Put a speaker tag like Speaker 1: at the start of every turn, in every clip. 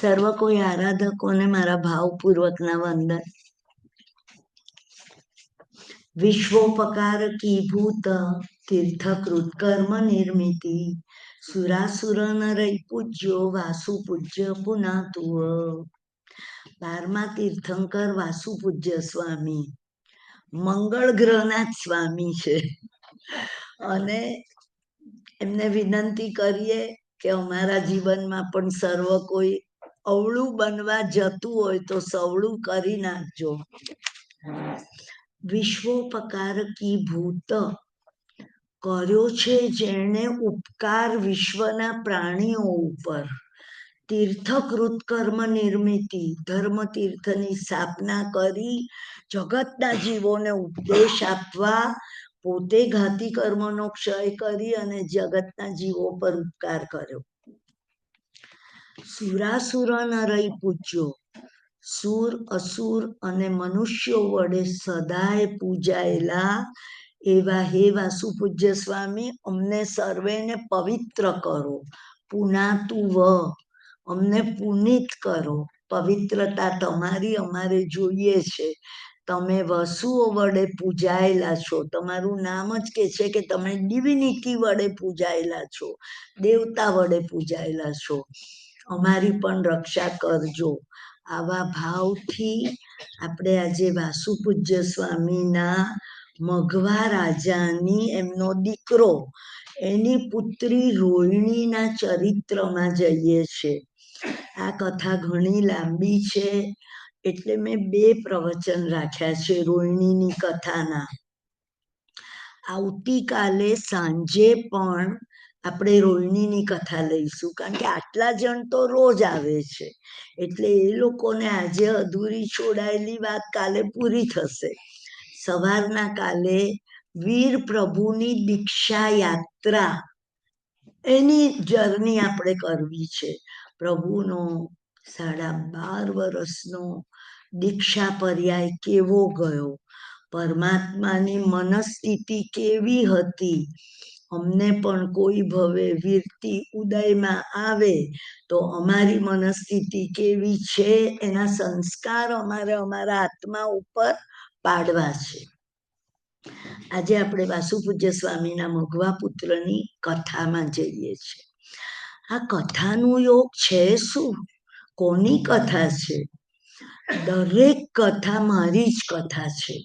Speaker 1: સર્વ કોઈ આરાધકોને મારા ભાવપૂર્વકના વંદન. વિશ્વોપકાર કી ભૂત તીર્થકૃત કર્મ નિર્મિતિ સુરાસુર નરૈ પૂજ્યો વાસુ પૂજ્ય પુનાતુવ. 12મા તીર્થંકર વાસુ પૂજ્ય સ્વામી મંગળ ગ્રહના જ સ્વામી છે અને એમને વિનંતી કરીએ કે અમારા જીવનમાં પણ સર્વ કોઈ અવળું બનવા જતું હોય તો સવળું કરી નાખજો. વિશ્વોપકાર કી ભૂત, કર્યો છે જેણે ઉપકાર વિશ્વના પ્રાણીઓ ઉપર. તીર્થકૃત કર્મ નિર્મિતિ, ધર્મ તીર્થની સ્થાપના કરી જગતના જીવોને ઉપદેશ આપવા પોતે ઘાતી કર્મનો ક્ષય કરી અને જગતના જીવો પર ઉપકાર કર્યો. સુરાસુર નરૈ પૂજ્યો, સુર અસુર અને મનુષ્યો વડે સદાય પૂજાયેલા એવા હે વાસુ પૂજ્ય સ્વામી, અમને સર્વેને પવિત્ર કરો. પુનાતુવ, અમને પુનિત કરો. પવિત્રતા તમારી અમારે જોઈએ છે. તમે વસુઓ વડે પૂજાયેલા છો. તમારું નામ જ કે છે કે તમે ડિવિનિટી વડે પૂજાયેલા છો, દેવતા વડે પૂજાયેલા છો. અમારી પણ રક્ષા કરજો. આવા ભાવથી આપણે આજે વાસુ પૂજ્ય સ્વામીના મઘવા રાજાની એમનો દીકરો એની પુત્રી રોહિણીના ચરિત્રમાં જઈએ છીએ. આ કથા ઘણી લાંબી છે એટલે મેં 2 પ્રવચન રાખ્યા છે રોહિણીની કથાના. આવતીકાલે સાંજે પણ આપણે રોહિણીની કથા લઈશું, કારણ કે આટલા જણ તો રોજ આવે છે એટલે એ લોકોને આજે અધૂરી છોડાયેલી વાત કાલે પૂરી થશે. સવારના કાલે વીર પ્રભુની દીક્ષા યાત્રા, એની જર્ની આપણે કરવી છે. પ્રભુનો 12.5 વર્ષનો દીક્ષા પર્યાય કેવો ગયો, પરમાત્માની મનસ્થિતિ કેવી હતી. અમને પણ કોઈ ભવે વીરતી ઉદયમાં આવે તો અમારી મનસ્થિતિ કેવી છે એના સંસ્કાર અમારે અમારા આત્મા ઉપર પાડવા છે. આજે આપણે વાસુ પૂજ્ય સ્વામીના મઘવા પુત્રની કથામાં જઈએ છીએ. આ કથાનું યોગ છે શું? કોની કથા છે? દરેક કથા મારી જ કથા છે.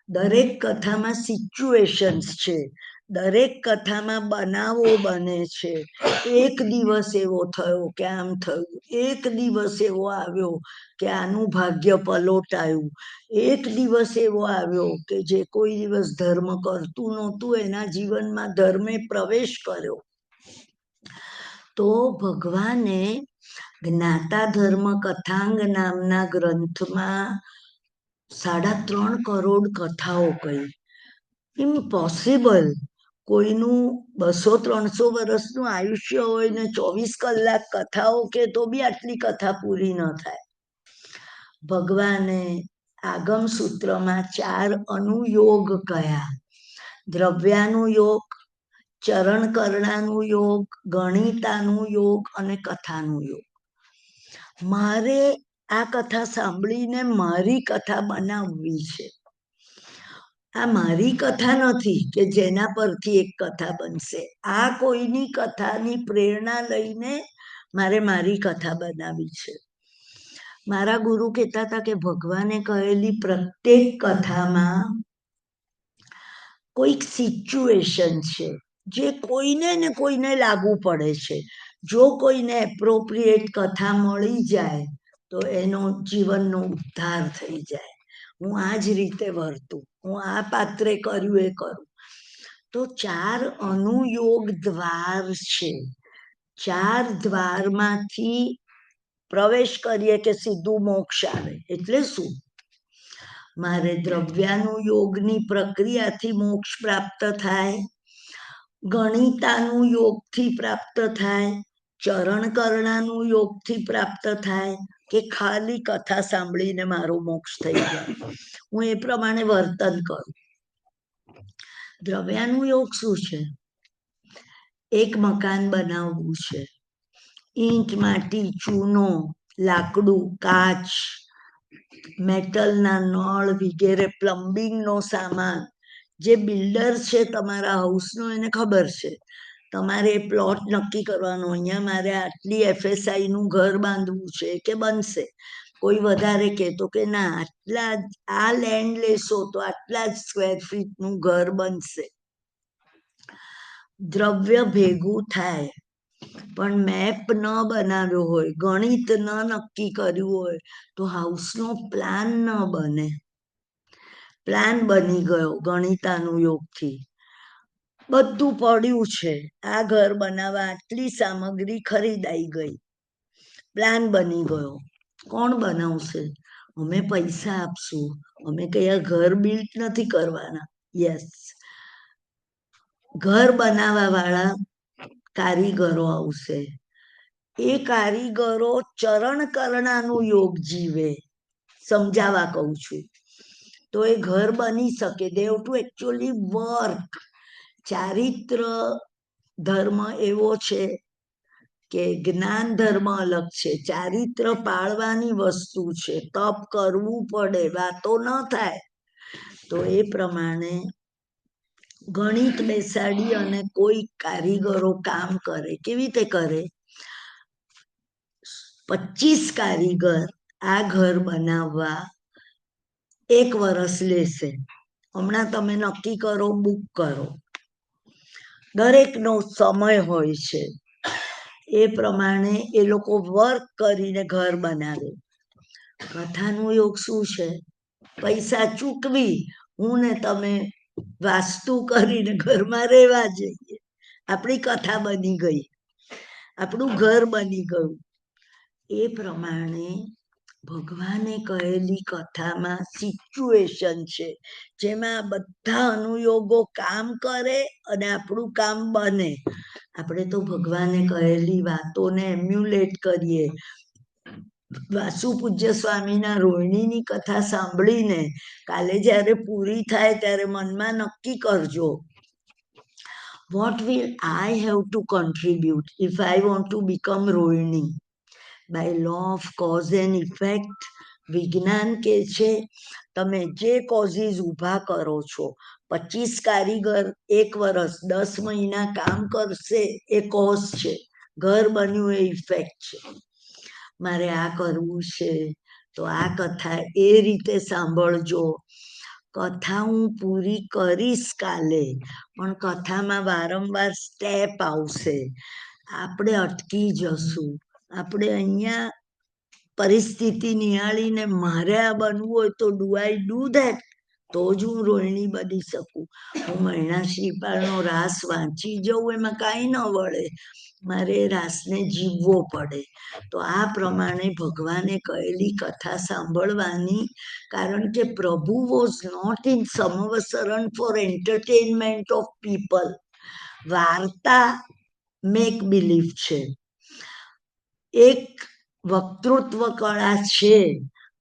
Speaker 1: દરેક કથામાં સિચ્યુએશન્સ છે, દરેક કથામાં બનાવો બને છે. એક દિવસ એવો થયો કે આમ થયું, એક દિવસ એવો આવ્યો કે આનું ભાગ્ય પલોટાયું, એક દિવસ એવો આવ્યો કે જે કોઈ દિવસ ધર્મ કરતું નહોતું એના જીવનમાં ધર્મે પ્રવેશ કર્યો. તો ભગવાને જ્ઞાતા ધર્મ કથાંગ નામના ગ્રંથમાં 3.5 કરોડ કથાઓ કહી. ઇમ્પોસિબલ. કોઈનું 200-300 વર્ષનું આયુષ્ય હોય ને 24 કલાક કથાઓ કે તો બી આટલી કથા પૂરી ન થાય. ભગવાને આગમ સૂત્રમાં 4 અનુયોગ કયા: દ્રવ્યાનુયોગ, ચરણ કરણાનું યોગ, ગણિતાનું યોગ અને કથાનું યોગ. મારે આ કથા સાંભળીને મારી કથા બનાવવી છે. આ મારી કથા નથી કે જેના પરથી એક કથા બનશે. આ કોઈની કથાની પ્રેરણા લઈને મારે મારી કથા બનાવી છે. મારા ગુરુ કહેતા હતા કે ભગવાને કહેલી પ્રત્યેક કથામાં કોઈક સિચ્યુએશન છે જે કોઈને ને કોઈને લાગુ પડે છે. જો કોઈને એપ્રોપ્રિએટ કથા મળી જાય તો એનો જીવનનો ઉદ્ધાર થઈ જાય. હું આ જ રીતે વર્તું, હું આ પાત્રે કર્યું એ કરું. તો 4 અનુયોગ દ્વાર છે. 4 દ્વારમાંથી પ્રવેશ કરીએ કે સીધું મોક્ષ આવે. એટલે શું? મારે દ્રવ્યાનુયોગની પ્રક્રિયાથી મોક્ષ પ્રાપ્ત થાય, ગણિતાનું યોગથી પ્રાપ્ત થાય, ચરણ કરણાનું યોગથી પ્રાપ્ત થાય, કે ખાલી કથા સાંભળીને મારો મોક્ષ થઈ જાય. હું એ પ્રમાણે વર્તન કરું. દ્રવ્યાનું યોગ શું છે? એક મકાન બનાવવું છે. ઈંટ, માટી, ચૂનો લાકડું, કાચ, મેટલના નળ વગેરે, પ્લમ્બિંગનો સામાન, જે બિલ્ડર છે તમારા હાઉસનો એને ખબર છે, તમારે પ્લોટ નક્કી કરવાનો, અહીંયા મારે આટલી FSI નું ઘર બાંધવું છે કે બનશે. કોઈ વધારે કહેતો કે ના આટલા આ લેન્ડ લેશો તો આટલા જ સ્ક્વેર ફીટનું ઘર બનશે. દ્રવ્ય ભેગું થાય પણ મેપ ન બનાવ્યો હોય, ગણિત ન નક્કી કર્યું હોય તો હાઉસનો પ્લાન ન બને. પ્લાન બની ગયો ગણિતાનુયોગથી, બધું પડ્યું છે, આ ઘર બનાવવા આટલી સામગ્રી ખરીદાઈ ગઈ, પ્લાન બની ગયો. કોણ બનાવશે? અમે પૈસા આપશું, અમે કઈ ઘર બિલ્ડ નથી કરવાના. યસ, ઘર બનાવવા વાળા કારીગરો આવશે. એ કારીગરો ચરણ કરણાનું યોગ જીવે, સમજાવવા કહું છું, તો એ ઘર બની શકે. They have to actually work. ચારિત્ર ધર્મ એવો છે કે જ્ઞાન ધર્મ અલગ છે, ચારિત્ર પાળવાની વસ્તુ છે, તપ કરવું પડે, વાતો ન થાય. તો એ પ્રમાણે ગણિત બેસાડી અને કોઈ કારીગરો કામ કરે. કેવી રીતે કરે? 25 કારીગર આ ઘર બનાવવા 1 વર્ષ લેશે. હમણાં તમે નક્કી કરો, બુક કરો, દરેકનો સમય હોય છે, એ પ્રમાણે એ લોકો વર્ક કરીને ઘર બનાવે. કથાનું યોગ શું છે? પૈસા ચૂકવી હું ને તમે વાસ્તુ કરીને ઘરમાં રહેવા જઈએ, આપણી કથા બની ગઈ, આપણું ઘર બની ગયું. એ પ્રમાણે ભગવાને કહેલી કથામાં સિચ્યુએશન છે જેમાં બધા અનુયોગો કામ કરે અને આપણું કામ બને. આપણે તો ભગવાને કહેલી વાતોને એમ્યુલેટ કરીએ. વાસુ પૂજ્ય સ્વામીના રોહિણીની કથા સાંભળીને કાલે જ્યારે પૂરી થાય ત્યારે મનમાં નક્કી કરજો, what will I have to contribute if I want to become Rohini? By law of cause and effect, વિજ્ઞાન કે છે તમે જે કોઝિસ ઊભા કરો છો, 25 કારીગર 1 વર્ષ 10 મહિના કામ કરશે, એ કોઝ છે. ઘર બન્યું એ ઇફેક્ટ છે. મારે આ કરવું છે તો આ કથા એ રીતે સાંભળજો. કથા હું પૂરી કરીશ કાલે, પણ કથામાં વારંવાર સ્ટેપ આવશે, આપણે અટકી જશું. આપણે અહીંયા પરિસ્થિતિ નિહાળીને મારે આ બનવું હોય તો ડુ આઈ ડુ ધેટ? તો જ હું રોહિણી બની શકું. હું મહિના શ્રીપાળનો રાસ વાંચી જવું એમાં કાંઈ ન વળે, મારે રાસને જીવવો પડે. તો આ પ્રમાણે ભગવાને કહેલી કથા સાંભળવાની, કારણ કે પ્રભુ વોઝ નોટ ઇન સમવસરણ ફોર એન્ટરટેનમેન્ટ ઓફ પીપલ. વાર્તા મેક બિલીવ છે, એક વક્તૃત્વ કળા છે.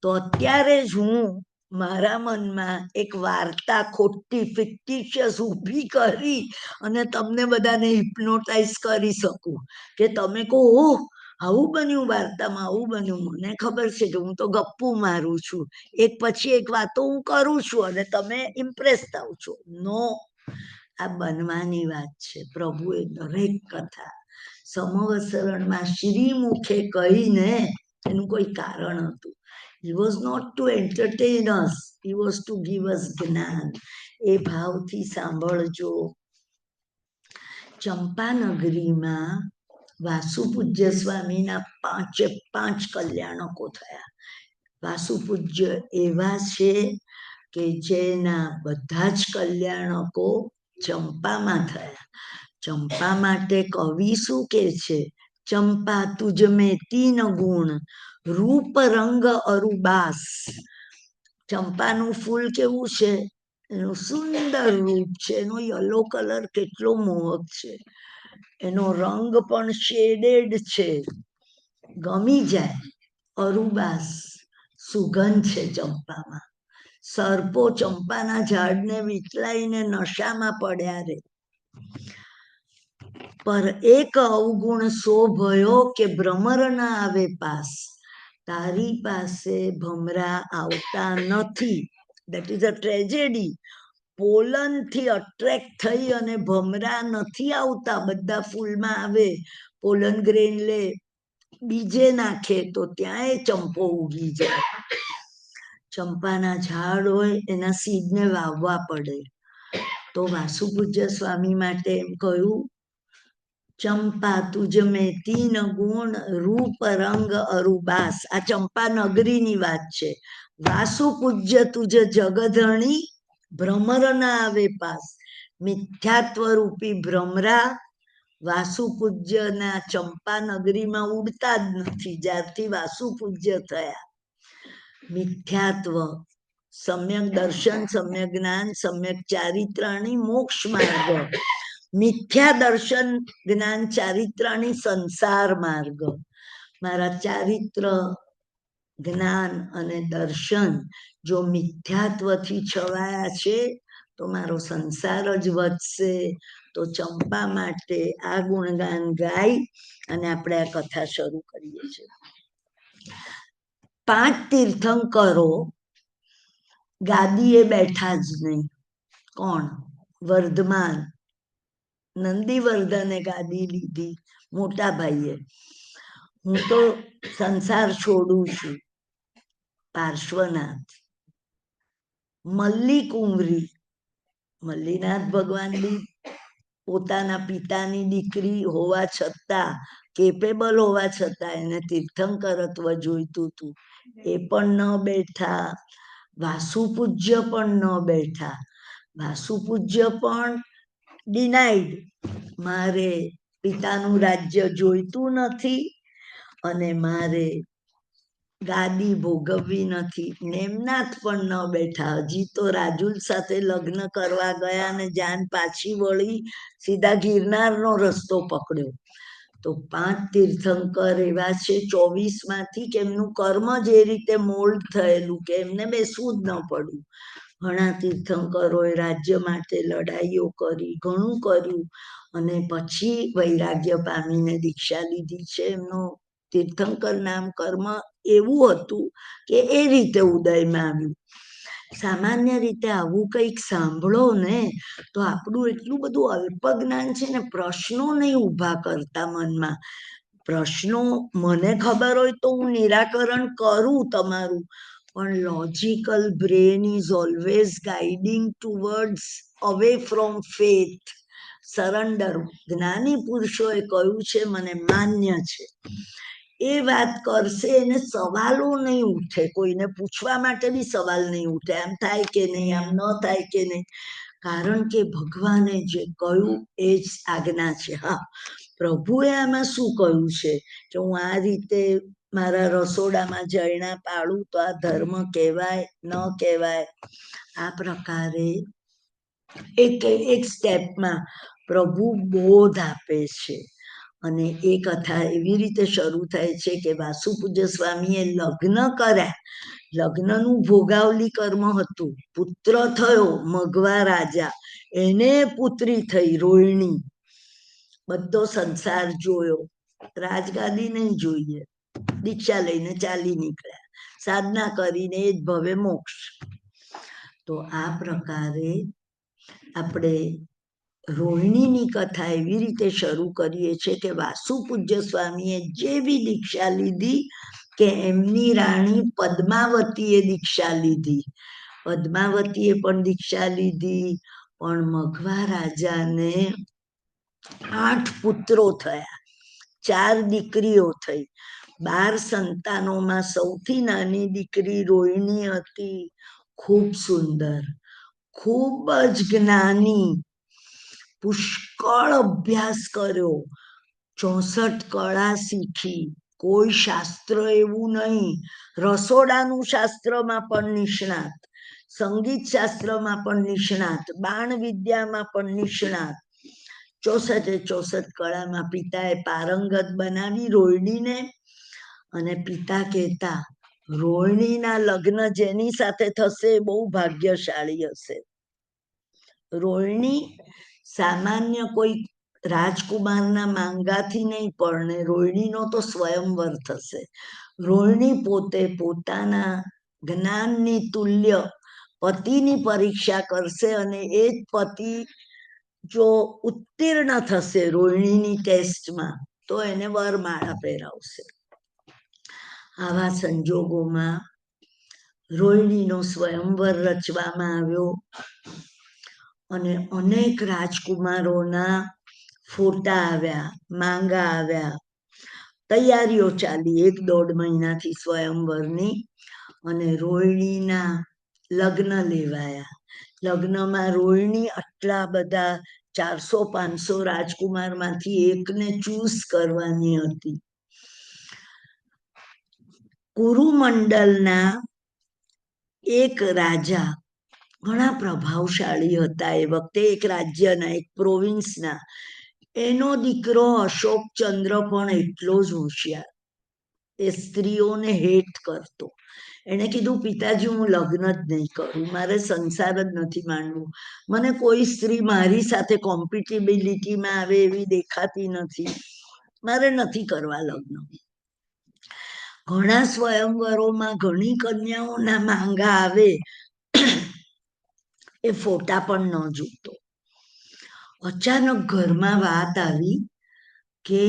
Speaker 1: તો અત્યારે જ હું મારા મનમાં એક વાર્તા ખોટી ફિક્ટિશિયસ ઊભી કરી અને તમને બધાને હિપ્નોટાઇઝ કરી શકું કે તમે કહો, ઓહ આવું બન્યું વાર્તામાં, આવું બન્યું. મને ખબર છે કે હું તો ગપ્પુ મારું છું, એક પછી એક વાતો હું કરું છું અને તમે ઇમ્પ્રેસ થાવ છો. નો, આ બનવાની વાત છે. પ્રભુએ દરેક કથા સમવસરણમાં શ્રીમુખે કહીને, એનું કોઈ કારણ હતું. He was not to entertain us, he was to give us જ્ઞાન. એ ભાવથી સાંભળજો. ચંપાનગરીમાં વાસુ પૂજ્ય સ્વામીના 5 કલ્યાણકો થયા. વાસુ પૂજ્ય એવા છે કે જેના બધા જ કલ્યાણકો ચંપામાં થયા. ચંપા માટે કવિ શું કે છે? ચંપા તુજ મેં 3 ગુણ, રૂપ રંગ અરુબાસ. ચંપાનું ફૂલ કેવું છે? એનું સુંદર રૂપ છે, એનો યલો કલર કેટલો મોહક છે, એનો રંગ પણ શેડેડ છે, ગમી જાય. અરુબાસ, સુગંધ છે ચંપામાં. સર્પો ચંપાના ઝાડને વિટલાઈને નશામાં પડ્યા રે. પર એક અવગુણ સો ભયો કે ભ્રમર ના આવે પાસ. તારી પાસે ભમરા આવતા નથી. That is a tragedy. પોલનથી અટ્રેક્ટ થઈ અને ભમરા નથી આવતા. બધા ફૂલમાં આવે, પોલન ગ્રેન લે, બીજે નાખે તો ત્યાં એ ચંપો ઉગી જાય. ચંપાના ઝાડ હોય એના સીડને વાવવા પડે. તો વાસુપૂજ્ય સ્વામી માટે એમ કહ્યું, ચંપા તુજ મેં તીન ગુણ, રૂપ રંગ અરુબાસ. આ ચંપા નગરીની વાત છે. વાસુપૂજ્ય તુજ જગધણી, ભ્રમર ના આવે પાસ. મિથ્યાત્વ રૂપી ભ્રમરા વાસુપૂજ્યના ચંપા નગરીમાં ઉડતા જ નથી જ્યારથી વાસુપૂજ્ય થયા. મિથ્યાત્વ, સમ્યક દર્શન, સમ્યક જ્ઞાન, સમ્યક ચારિત્રાણી મોક્ષ માર્ગ. મિથ્યા દર્શન જ્ઞાન ચારિત્રાણી સંસાર માર્ગ. મારા ચારિત્ર જ્ઞાન અને દર્શન જો મિથ્યાત્વથી છવાયા છે તો મારો સંસાર જ વધશે. તો ચંપા માટે આ ગુણગાન ગાઈ અને આપણે આ કથા શરૂ કરીએ છીએ. 5 તીર્થંકરો ગાદીએ બેઠા જ નહીં. કોણ? વર્ધમાન. નંદીવર્ધને ગાદી લીધી, મોટા ભાઈએ. હું તો સંસાર છોડું છું. પાર્શ્વનાથ. મલ્લી કુંવરી, મલ્લીનાથ ભગવાન બી પોતાના પિતાની દીકરી હોવા છતાં, કેપેબલ હોવા છતાં એને તીર્થંકરત્વ જોઈતું હતું. એ પણ ન બેઠા. વાસુપૂજ્ય પણ ન બેઠા. વાસુપૂજ્ય પણ ડિનાઈડ. મારે પિતાનું રાજ્ય જોઈતું નથી અને મારે ગાદી ભોગવવી નથી. નેમનાથ પણ ન બેઠા. હજી તો રાજુલ સાથે લગ્ન કરવા ગયા ને જાન પાછી વળી સીધા ગિરનારનો રસ્તો પકડ્યો. તો 5 તીર્થંકર એવા છે 24માંથી કે એમનું કર્મ જ એ રીતે મોલ્ડ થયેલું કે એમને બેસવું જ ન પડ્યું. ઘણા તીર્થંકરોએ રાજ્ય માટે લડાઈઓ કરી, ઘણું કર્યું અને પછી વૈરાગ્ય પામીને દીક્ષા લીધી છે. એમનો તીર્થંકર નામ કર્મ એવું હતું કે એ રીતે ઉદયમાં આવ્યું. સામાન્ય રીતે આવું કંઈક સાંભળો ને તો આપણું એટલું બધું અલ્પ જ્ઞાન છે ને, પ્રશ્નો નહીં ઊભા કરતા મનમાં. પ્રશ્નો મને ખબર હોય તો હું નિરાકરણ કરું તમારું, પણ logical brain is always guiding towards away from faith, surrender. જ્ઞાની પુરુષોએ કહ્યું છે, મને માન્ય છે. એ વાત કરશે એને સવાલો નહીં ઉઠે. કોઈને પૂછવા માટે બી સવાલ નહીં ઉઠે. આમ થાય કે નહીં, આમ ન થાય કે નહીં. કારણ કે ભગવાને જે કહ્યું એ જ આજ્ઞા છે. હા, પ્રભુએ આમાં શું કહ્યું છે કે હું આ રીતે મારા રસોડામાં જૈણા પાડું તો આ ધર્મ કહેવાય ન કહેવાય. આ પ્રકારે એક સ્ટેપમાં પ્રભુ બોધ આપે છે. અને એ કથા એવી રીતે શરૂ થાય છે કે વાસુપૂજ્ય સ્વામીએ લગ્ન કર્યા. લગ્નનું ભોગાવલી કર્મ હતું. પુત્ર થયો મઘવા રાજા, એને પુત્રી થઈ રોહિણી. બધો સંસાર જોયો, રાજગાદી નહીં જોઈએ. દીક્ષા લઈને ચાલી નીકળ્યા, સાધના કરીને એ જ ભવે મોક્ષ. તો આ પ્રકારે આપણે રોહિણીની કથા એવી રીતે શરૂ કરીએ છીએ કે વાસુપૂજ્ય સ્વામીએ જેવી દીક્ષા લીધી કે એમની રાણી પદ્માવતીએ દીક્ષા લીધી. પદ્માવતીએ પણ દીક્ષા લીધી, પણ મઘવા રાજાને 8 પુત્રો થયા, 4 દીકરીઓ થઈ. 12 સંતાનોમાં સૌથી નાની દીકરી રોહિણી હતી. ખૂબ સુંદર, ખૂબ જ જ્ઞાની, પુષ્કળ અભ્યાસ કર્યો, 64 કળા શીખી. કોઈ શાસ્ત્ર એવું નહીં. રસોડાનું શાસ્ત્રમાં પણ નિષ્ણાત, સંગીત શાસ્ત્રમાં પણ નિષ્ણાત, બાણ વિદ્યામાં પણ નિષ્ણાત. 64 કળામાં પિતાએ પારંગત બનાવી રોહિણીને. અને પિતા કહેતા, રોહિણીના લગ્ન જેની સાથે થશે બહુ ભાગ્યશાળી હશે. રોહિણી સામાન્ય કોઈ રાજકુમારના માંગાથી નહીં પરણે. રોહિણીનો તો સ્વયંવર થશે. રોહિણી પોતે પોતાના જ્ઞાનની તુલ્ય પતિની પરીક્ષા કરશે અને એ જ પતિ જો ઉત્તીર્ણ થશે રોહિણીની ટેસ્ટમાં તો એને વરમાળા પહેરાવશે. આવા સંજોગોમાં રોહિણીનો સ્વયંવર રચવામાં આવ્યો અને અનેક રાજકુમારોના ફોટા આવ્યા, માંગા આવ્યા, તૈયારીઓ ચાલી 1-1.5 મહિનાથી સ્વયંવરની, અને રોહિણીના લગ્ન લેવાયા. લગ્નમાં રોહિણી આટલા બધા 400-500 રાજકુમારમાંથી એકને ચૂઝ કરવાની હતી. કુરુમંડલના એક રાજા ઘણા પ્રભાવશાળી હતા એ વખતે, એક રાજ્યના, એક પ્રોવિન્સના. એનો દીકરો અશોકચંદ્ર પણ એટલો જ હોશિયાર, એ સ્ત્રીઓને હેટ કરતો. એને કીધું, પિતાજી હું લગ્ન જ નહીં કરું, મારે સંસાર જ નથી માંડવું, મને કોઈ સ્ત્રી મારી સાથે કોમ્પિટેબિલિટીમાં આવે એવી દેખાતી નથી, મારે નથી કરવા લગ્ન. ઘણા સ્વયંવરોમાં ઘણી કન્યાઓના માંગા આવે, એ ફોટા પણ ન જોતો. અચાનક ઘરમાં વાત આવી કે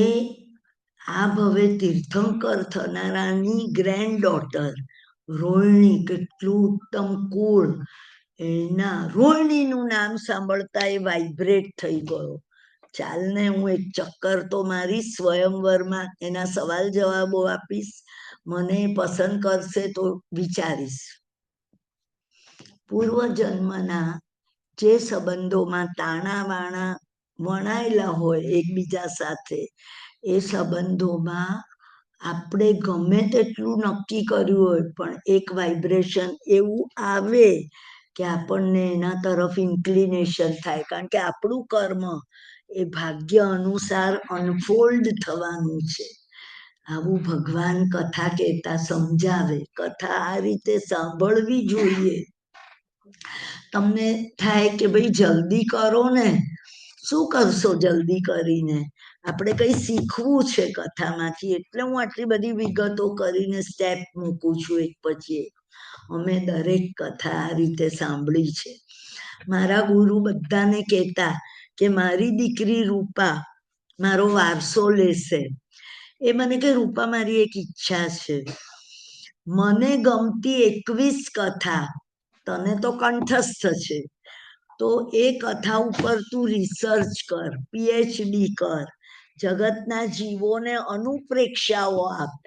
Speaker 1: આ ભવે તીર્થંકર થનારાની ગ્રેન્ડ ડોટર રોહિણી, કેટલું ઉત્તમ કુળ, એના રોહિણીનું નામ સાંભળતા એ વાઇબ્રેટ થઈ ગયો. ચાલને હું એક ચક્કર તો મારીશ સ્વયંવરમાં, એના સવાલ જવાબો આપીશ, મને પસંદ કરશે તો વિચારીશ. પૂર્વજન્મના જે સંબંધોમાં તાણા વાણા વણાયેલા હોય એકબીજા સાથે, એ સંબંધોમાં આપણે ગમે તેટલું નક્કી કર્યું હોય પણ એક વાઇબ્રેશન એવું આવે કે આપણને એના તરફ ઇન્ક્લિનેશન થાય, કારણ કે આપણું કર્મ એ ભાગ્ય અનુસાર અનફોલ્ડ થવાનું છે. આવું ભગવાન કથા કહેતા સમજાવે. કથા આ રીતે સાંભળવી જોઈએ. તમને થાય કે ભાઈ જલ્દી કરો ને, શું કરશો જલ્દી કરીને? આપણે કંઈ શીખવું છે કથામાંથી, એટલે હું આટલી બધી વિગતો કરીને સ્ટેપ મૂકું છું એક પછી એક. અમે દરેક કથા આ રીતે સાંભળી છે. મારા ગુરુ બધાને કહેતા કે મારી દીકરી રૂપા મારો વારસો લેશે. એ મને કે રૂપા, મારી એક ઈચ્છા છે, મને ગમતી 21 કથા તને તો કંઠસ્થ છે, તો એ કથા ઉપર તું રિસર્ચ કર, PhD કર, જગતના જીવોને અનુપ્રેક્ષાઓ આપ,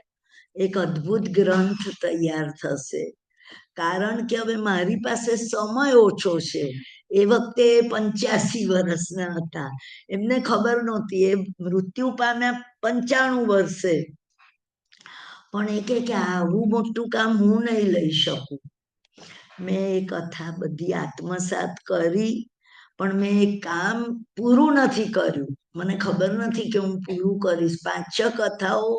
Speaker 1: એક અદ્ભુત ગ્રંથ તૈયાર થશે. કારણ કે હવે મારી પાસે સમય ઓછો છે. એ વખતે 85 વર્ષના હતા, એમને ખબર નહોતી, એ મૃત્યુ પામ્યા 95 વર્ષે, પણ એ કે આવું મોટું કામ હું નહીં લઈ શકું. મેં એ કથા બધી આત્મસાત કરી, પણ મેં એ કામ પૂરું નથી કર્યું. મને ખબર નથી કે હું પૂરું કરીશ. 5-6 કથાઓ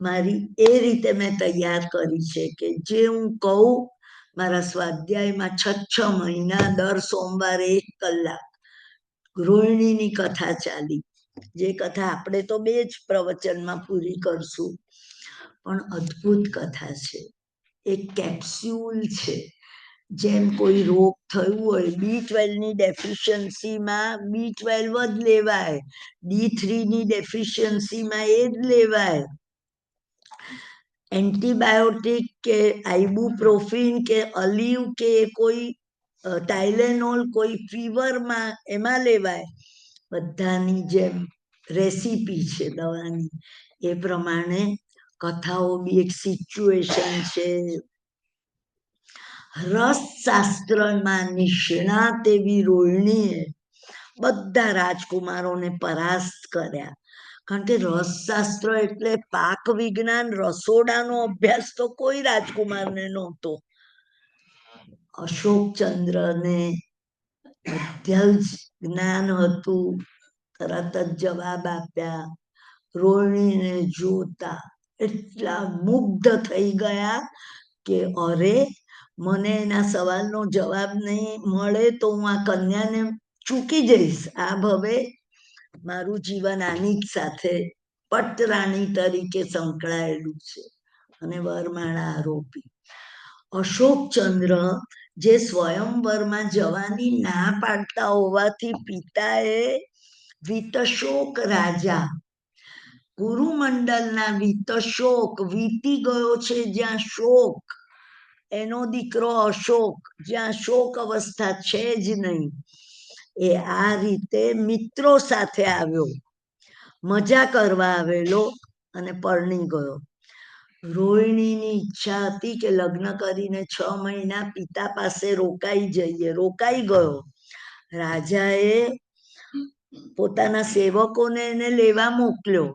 Speaker 1: મારી એ રીતે મેં તૈયાર કરી છે કે જે હું કહું, મારા સ્વાધ્યાયમાં 6 મહિના દર સોમવારે 1 કલાક રોહિણીની કથા ચાલી. જે કથા આપણે તો 2 જ પ્રવચનમાં પૂરી કરશું, પણ અદ્ભુત કથા છે. એક કેપ્સ્યુલ છે. જેમ કોઈ રોગ થયું હોય, B12 ની ડેફિશિયન્સીમાં B12 જ લેવાય, D3 ની ડેફિશિયન્સીમાં એ જ લેવાય. એન્ટીબાયોટિક કે આઇબુપ્રોફિન કે અલીવ કે કોઈ ટાઇલેનોલ કોઈ ફીવરમાં એમાં લેવાય. બધાની જેમ રેસીપી છે દવાની, એ પ્રમાણે કથાઓ બી એક સિચ્યુએશન છે. રસશાસ્ત્રમાં નિષ્ણાત એવી રોહિણીએ બધા રાજકુમારોને પરાસ્ત કર્યા. કારણ કે રસશાસ્ત્ર એટલે પાક વિજ્ઞાન, રસોડાનો અભ્યાસ તો કોઈ રાજકુમારને નહોતો. અશોકચંદ્રને બધું જ જ્ઞાન હતું, તરત જ જવાબ આપ્યા. રોહિણીને જોતા એટલા મુગ્ધ થઈ ગયા કે અરે, મને એના સવાલનો જવાબ નહીં મળે તો હું આ કન્યાને ચૂકી જઈશ. આ ભવે મારું જીવન આની જ સાથે પટરાણી તરીકે સંકળાયેલું છે. અને વરમાળા આરોપી. અશોકચંદ્ર જે સ્વયંવરમાં જવાની ના પાડતા હોવાથી પિતાએ વિતશોક રાજા, કુરુમંડલના વિતશોક, વીતી ગયો છે જ્યાં શોક, એનો દીકરો અશોક, જ્યાં શોક અવસ્થા છે જ નહીં, એ આ રીતે મિત્રો સાથે આવ્યો, મજા કરવા આવેલો અને પરણી ગયો. રોહિણીની ઈચ્છા હતી કે લગ્ન કરીને 6 મહિના પિતા પાસે રોકાઈ જઈએ, રોકાઈ ગયો. રાજાએ પોતાના સેવકોને એને લેવા મોકલ્યો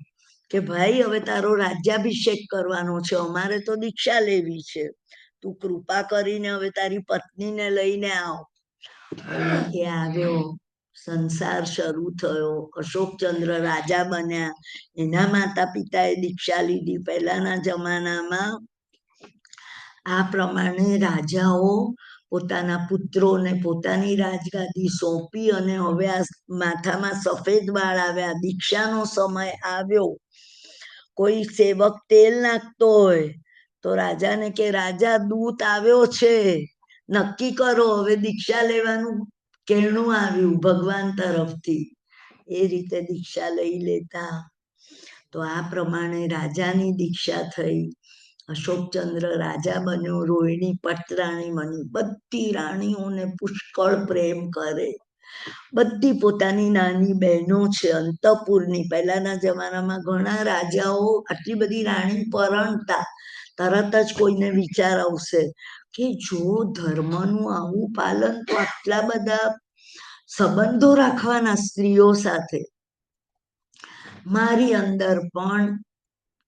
Speaker 1: કે ભાઈ હવે તારો રાજ્યાભિષેક કરવાનો છે, અમારે તો દીક્ષા લેવી છે, તું કૃપા કરીને હવે તારી પત્નીને લઈને આવ. અને એ આવ્યો, સંસાર શરૂ થયો, અશોકચંદ્ર રાજા બન્યા, એના માતા પિતાએ દીક્ષા લીધી. પહેલાના જમાનામાં આ પ્રમાણે રાજાઓ પોતાના પુત્રોને પોતાની રાજગાદી સોંપી અને હવે આ માથામાં સફેદ વાળ આવ્યા, દીક્ષાનો સમય આવ્યો. કોઈ સેવક તેલ નાખતો હોય તો રાજાને કે રાજા દૂત આવ્યો છે, નક્કી કરો હવે દીક્ષા લેવાનું કેણું આવ્યું ભગવાન તરફથી. એ રીતે દીક્ષા લઈ લેતા. તો આ પ્રમાણે રાજાની દીક્ષા થઈ. અશોકચંદ્ર રાજા બન્યો, રોહિણી પટરાણી બની. બધી રાણીઓને પુષ્કળ પ્રેમ કરે, બધી પોતાની નાની બહેનો છે અંતઃપુરની. પહેલાના જમાનામાં ઘણા રાજાઓ આટલી બધી રાણી પરણતા, તરત જ કોઈને વિચાર આવશે કે જો ધર્મનું આવું પાલન તો આટલા બધા સંબંધો રાખવાના સ્ત્રીઓ સાથે. મારી અંદર પણ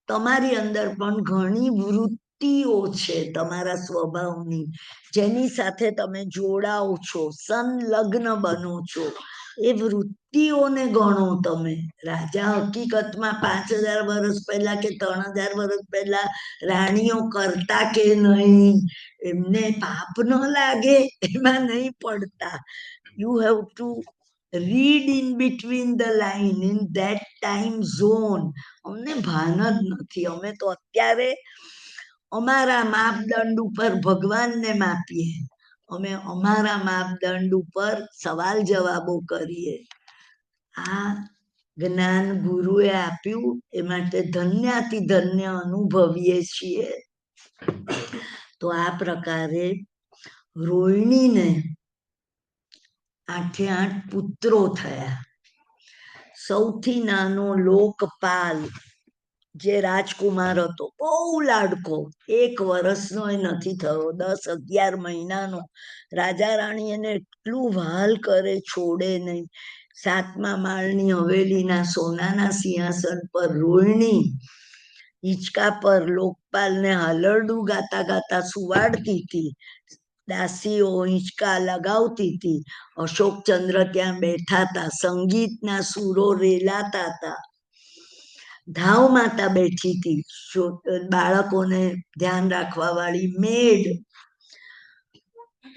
Speaker 1: તમારી અંદર પણ ઘણી વૃત્તિઓ છે તમારા સ્વભાવની, જેની સાથે તમે જોડાઓ છો, સંલગ્ન બનો છો. એ વૃત્તિઓને ગણો તમે. રાજા હકીકતમાં 5000 વર્ષ પહેલા કે 3000 વર્ષ પહેલા રાણીઓ કરતા કે નહીં, એમને પાપ ન લાગે એમાં નહીં પડતા. You have to read in between the line in that time zone. અમને ભાન જ નથી. અમે તો અત્યારે અમારા માપદંડ ઉપર ભગવાનને માપીએ, અમે અમારા માપદંડ ઉપર સવાલ જવાબો કરીએ. આ જ્ઞાન ગુરુએ આપ્યું, એ માટે ધન્યાતિ ધન્ય અનુભવીએ છીએ. તો આ પ્રકારે રોહિણીને 8 પુત્રો થયા. સૌથી નાનો લોકપાલ જે રાજકુમાર હતો, બહુ લાડકો, 1 વર્ષનો નથી થયો, 10-11 મહિનાનો. રાજા રાણી એને એટલું વહાલ કરે, છોડે નહીં. 7મા માળની હવેલીના સોનાના સિંહાસન પર રોહિણી હિંચકા પર લોકપાલને હાલરડું ગાતા ગાતા સુવાડતી હતી. દાસીઓ હિંચકા લગાવતી હતી. અશોકચંદ્ર ત્યાં બેઠા હતા, સંગીતના સૂરો રેલાતા હતા. ધાવ માતા બેઠી હતી, બાળકોને ધ્યાન રાખવા વાળી મેડ.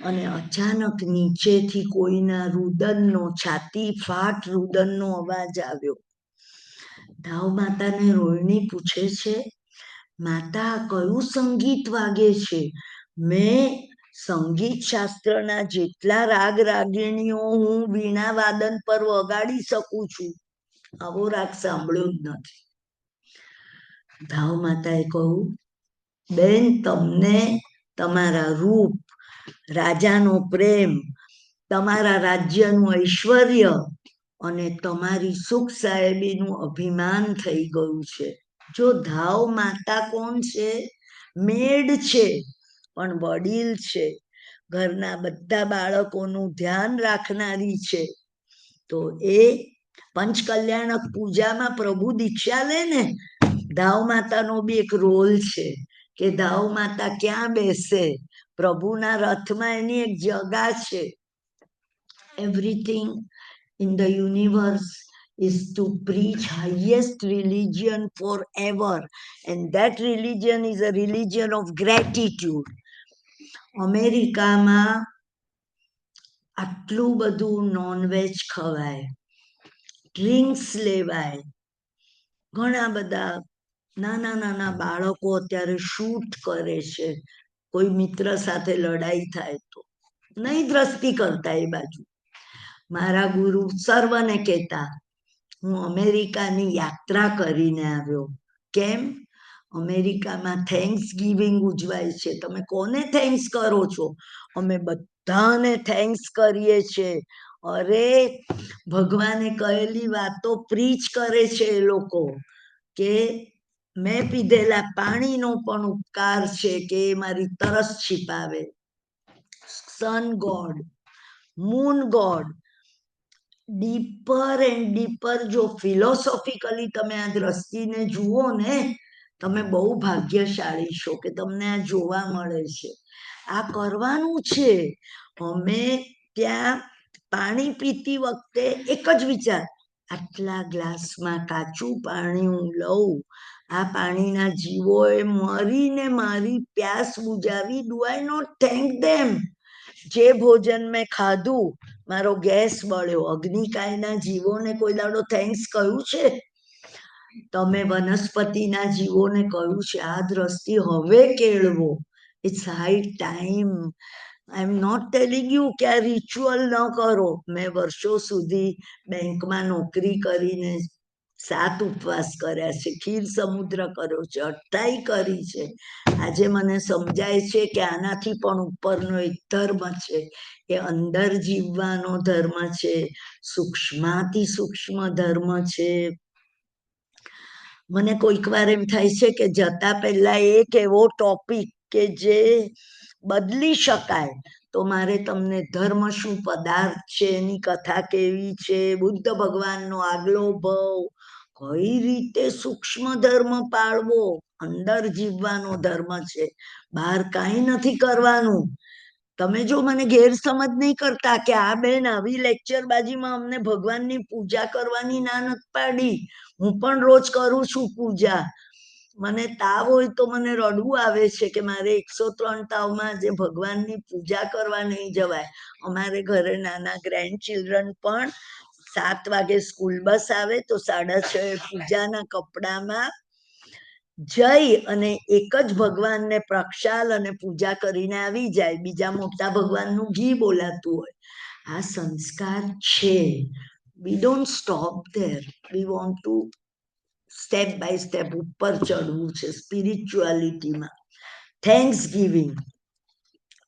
Speaker 1: અને અચાનક નીચેથી કોઈના રુદનનો, છાતી ફાટ રુદનનો અવાજ આવ્યો. ધાવ માતાને રોહિણી પૂછે છે, માતા કયું સંગીત વાગે છે? મેં સંગીત શાસ્ત્રના જેટલા રાગ રાગિણીઓ હું વીણા વાદન પર વગાડી શકું છું, આવો રાગ સાંભળ્યો જ નથી. ધાવ માતાએ કહ્યું, બેન, તમને તમારા રૂપ, રાજાનો પ્રેમ, તમારા રાજ્યનું ઐશ્વર્ય અને તમારી સુખ સાહેબીનું અભિમાન થઈ ગયું છે. જો ધાવ માતા કોણ છે? મેડ છે, પણ વડીલ છે, ઘરના બધા બાળકોનું ધ્યાન રાખનારી છે. તો એ પંચકલ્યાણક પૂજામાં પ્રભુ દીક્ષા લે ને, ધાવ માતાનો બી એક રોલ છે કે ધાવ માતા ક્યાં બેસે, પ્રભુના રથમાં એની એક જગા છે. Everything in the universe is to preach highest religion forever, and that religion is a religion of gratitude. અમેરિકામાં આટલું બધું નોનવેજ ખવાય, ડ્રિંક્સ લેવાય, ઘણા બધા નાના નાના બાળકો અત્યારે શૂટ કરે છે, કોઈ મિત્ર સાથે લડાઈ થાય તો નહીં દ્રષ્ટિ કરતા એ બાજુ. મારા ગુરુ સર્વને કહેતા, હું અમેરિકાની યાત્રા કરીને આવ્યો. કેમ? અમેરિકામાં થેન્ક્સ ગિવિંગ ઉજવાય છે. તમે કોને થેન્ક્સ કરો છો? અમે બધાને થેન્ક્સ કરીએ છીએ. અરે, ભગવાને કહેલી વાતો પ્રીચ કરે છે એ લોકો, કે મેં પીધેલા પાણીનો પણ ઉપકાર છે કે મારી તરસ છીપાવે. Sun god, moon god, deeper and deeper જો ફિલોસોફિકલી તમે આ દ્રષ્ટિને જુઓ ને, તમે બહુ ભાગ્યશાળી છો કે તમને આ જોવા મળે છે. આ કરવાનું છે. અમે ત્યાં પાણી પીતી વખતે એક જ વિચાર, આટલા ગ્લાસમાં કાચું પાણી હું લઉં, આ પાણીના જીવોએ મરીને મારી પ્યાસ બુજાવી. ડુ આઈ નોટ થેન્ક ધેમ? જે ભોજન મેં ખાધું, મારો ગેસ બળ્યો, અગ્નિકાયના જીવોને કોઈ દાડો થેન્ક્સ કહ્યું છે? તમે વનસ્પતિના જીવોને કહ્યું છે? આ દ્રષ્ટિ હવે કેળવો. It's high time. I am not telling you કે આ રિચ્યુઅલ ન કરો. મેં વર્ષો સુધી બેંકમાં નોકરી કરીને 7 ઉપવાસ કર્યા છે, ખીર સમુદ્ર કર્યો છે, અઠ્ઠાઈ કરી છે. આજે મને સમજાય છે કે આનાથી પણ ઉપરનો એક ધર્મ છે, એ અંદર જીવવાનો ધર્મ છે, સૂક્ષ્માતિ સૂક્ષ્મ ધર્મ છે. મને કોઈક વાર એમ થાય છે કે જતા પહેલા એક એવો ટોપિક કે જે બદલી શકાય, તો મારે તમને ધર્મ શું પદાર્થ છે, એની કથા કેવી છે, બુદ્ધ ભગવાનનો આગલો ભાવ, કઈ રીતે સૂક્ષ્મ ધર્મ પાળવો, અંદર જીવવાનો ધર્મ છે, બહાર કાંઈ નથી કરવાનું. તમે જો મને ગેરસમજ નહીં કરતા કે આ બેન આવી લેક્ચરબાજીમાં અમને ભગવાનની પૂજા કરવાની ના નથી પાડી. હું પણ રોજ કરું છું પૂજા. મને તાવ હોય તો મને રડવું આવે છે કે મારે 103 તાવમાં જે ભગવાનની પૂજા કરવા નહીં જવાય. અમારે ઘરે નાના ગ્રેન્ડ ચિલ્ડ્રન પણ 7 વાગે સ્કૂલ બસ આવે તો 6:30 પૂજાના કપડામાં જઈ અને એક જ ભગવાનને પ્રક્ષાલ અને પૂજા કરીને આવી જાય. બીજા મોટા ભગવાનનું ઘી બોલાતું હોય. આ સંસ્કાર છે. We don't stop there. We want to step by step ઉપર ચડવું છે સ્પિરિચ્યુઆલિટીમાં. થેન્ક્સ ગિવિંગ,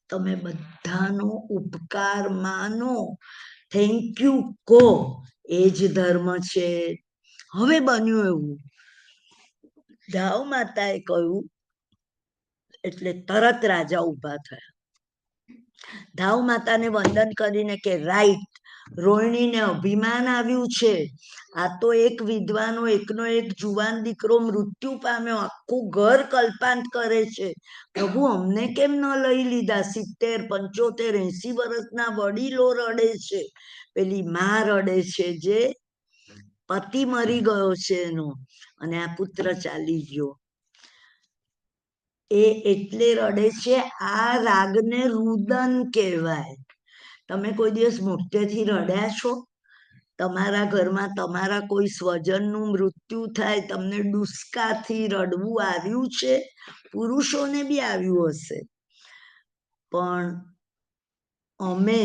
Speaker 1: તમે બધાનો ઉપકાર માનો, થેન્ક યુ કહો, એ જ ધર્મ છે. હવે બન્યું એવું, ધાવ માતાએ કહ્યું એટલે તરત રાજા ઊભા થયા. ધાવ માતાને વંદન કરીને કે રાઈટ, રોહિણીને અભિમાન આવ્યું છે, આ તો એક વિદ્વાનો એકનો એક જુવાન દીકરો મૃત્યુ પામ્યો, આખું ઘર કલ્પાંત કરે છે, પ્રભુ અમને કેમ ન લઈ લીધા? 70, 75, 80 વર્ષના વડીલો રડે છે, પેલી માં રડે છે જે પતિ મરી ગયો છે એનો, અને આ પુત્ર ચાલી ગયો. એ એટલે રડે છે. આ રાગને રુદન કહેવાય. તમે કોઈ દિવસ મોટેથી રડ્યા છો? તમારા ઘરમાં તમારા કોઈ સ્વજનનું મૃત્યુ થાય, તમને ડુસકાથી રડવું આવ્યું છે? પુરુષોને બી આવ્યું હશે. પણ અમે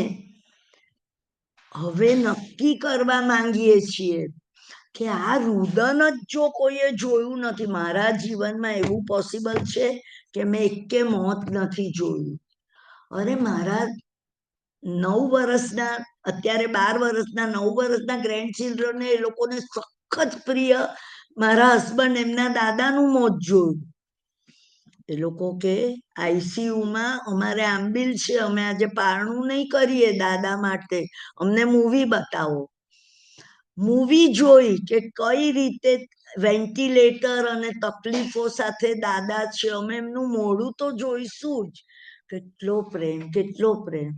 Speaker 1: હવે નક્કી કરવા માંગીએ છીએ કે આ રુદન જ જો કોઈએ જોયું નથી. મારા જીવનમાં એવું પોસિબલ છે કે મેં એકે મોત નથી જોયું. અરે મારા 9 વર્ષના, અત્યારે 12 વર્ષના, 9 વર્ષના ગ્રેન્ડ ચિલ્ડ્રનને એ લોકોને સખત પ્રિય મારા હસબન્ડ એમના દાદાનું મોત જોયું. એ લોકો કે આઈસીયુમાં અમારે આંબિલ છે, અમે આજે પારણું નહીં કરીએ દાદા માટે, અમને મૂવી બતાવો. મૂવી જોઈ કે કઈ રીતે વેન્ટિલેટર અને તકલીફો સાથે દાદા છે, અમે એમનું મોઢું તો જોઈશું જ. કેટલો પ્રેમ, કેટલો પ્રેમ.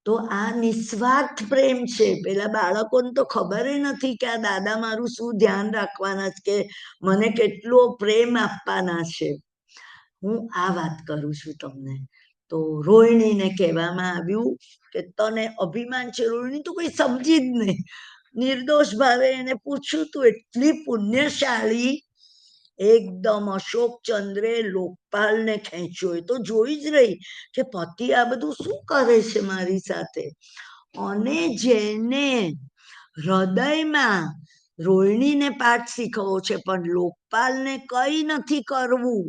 Speaker 1: તો આ નિસ્વાર્થ પ્રેમ છે. પેલા બાળકોને તો ખબર નથી કે આ દાદા મારું શું ધ્યાન રાખવાના છે, કે મને કેટલો પ્રેમ આપવાના છે. હું આ વાત કરું છું તમને. તો રોહિણીને કહેવામાં આવ્યું કે તને અભિમાન છે. રોહિણી તો કોઈ સમજી જ નહીં, નિર્દોષ ભાવે એને પૂછ્યું તું એટલી પુણ્યશાળી એકદમ અશોક ચંદ્રે લોકપાલને ખેંચ્યો. એ તો જોઈ જ રહી કે પતિ આ બધું શું કરે છે મારી સાથે. અને જેને હૃદયમાં રોહિણીને પાઠ શીખવો છે પણ લોકપાલને કઈ નથી કરવું,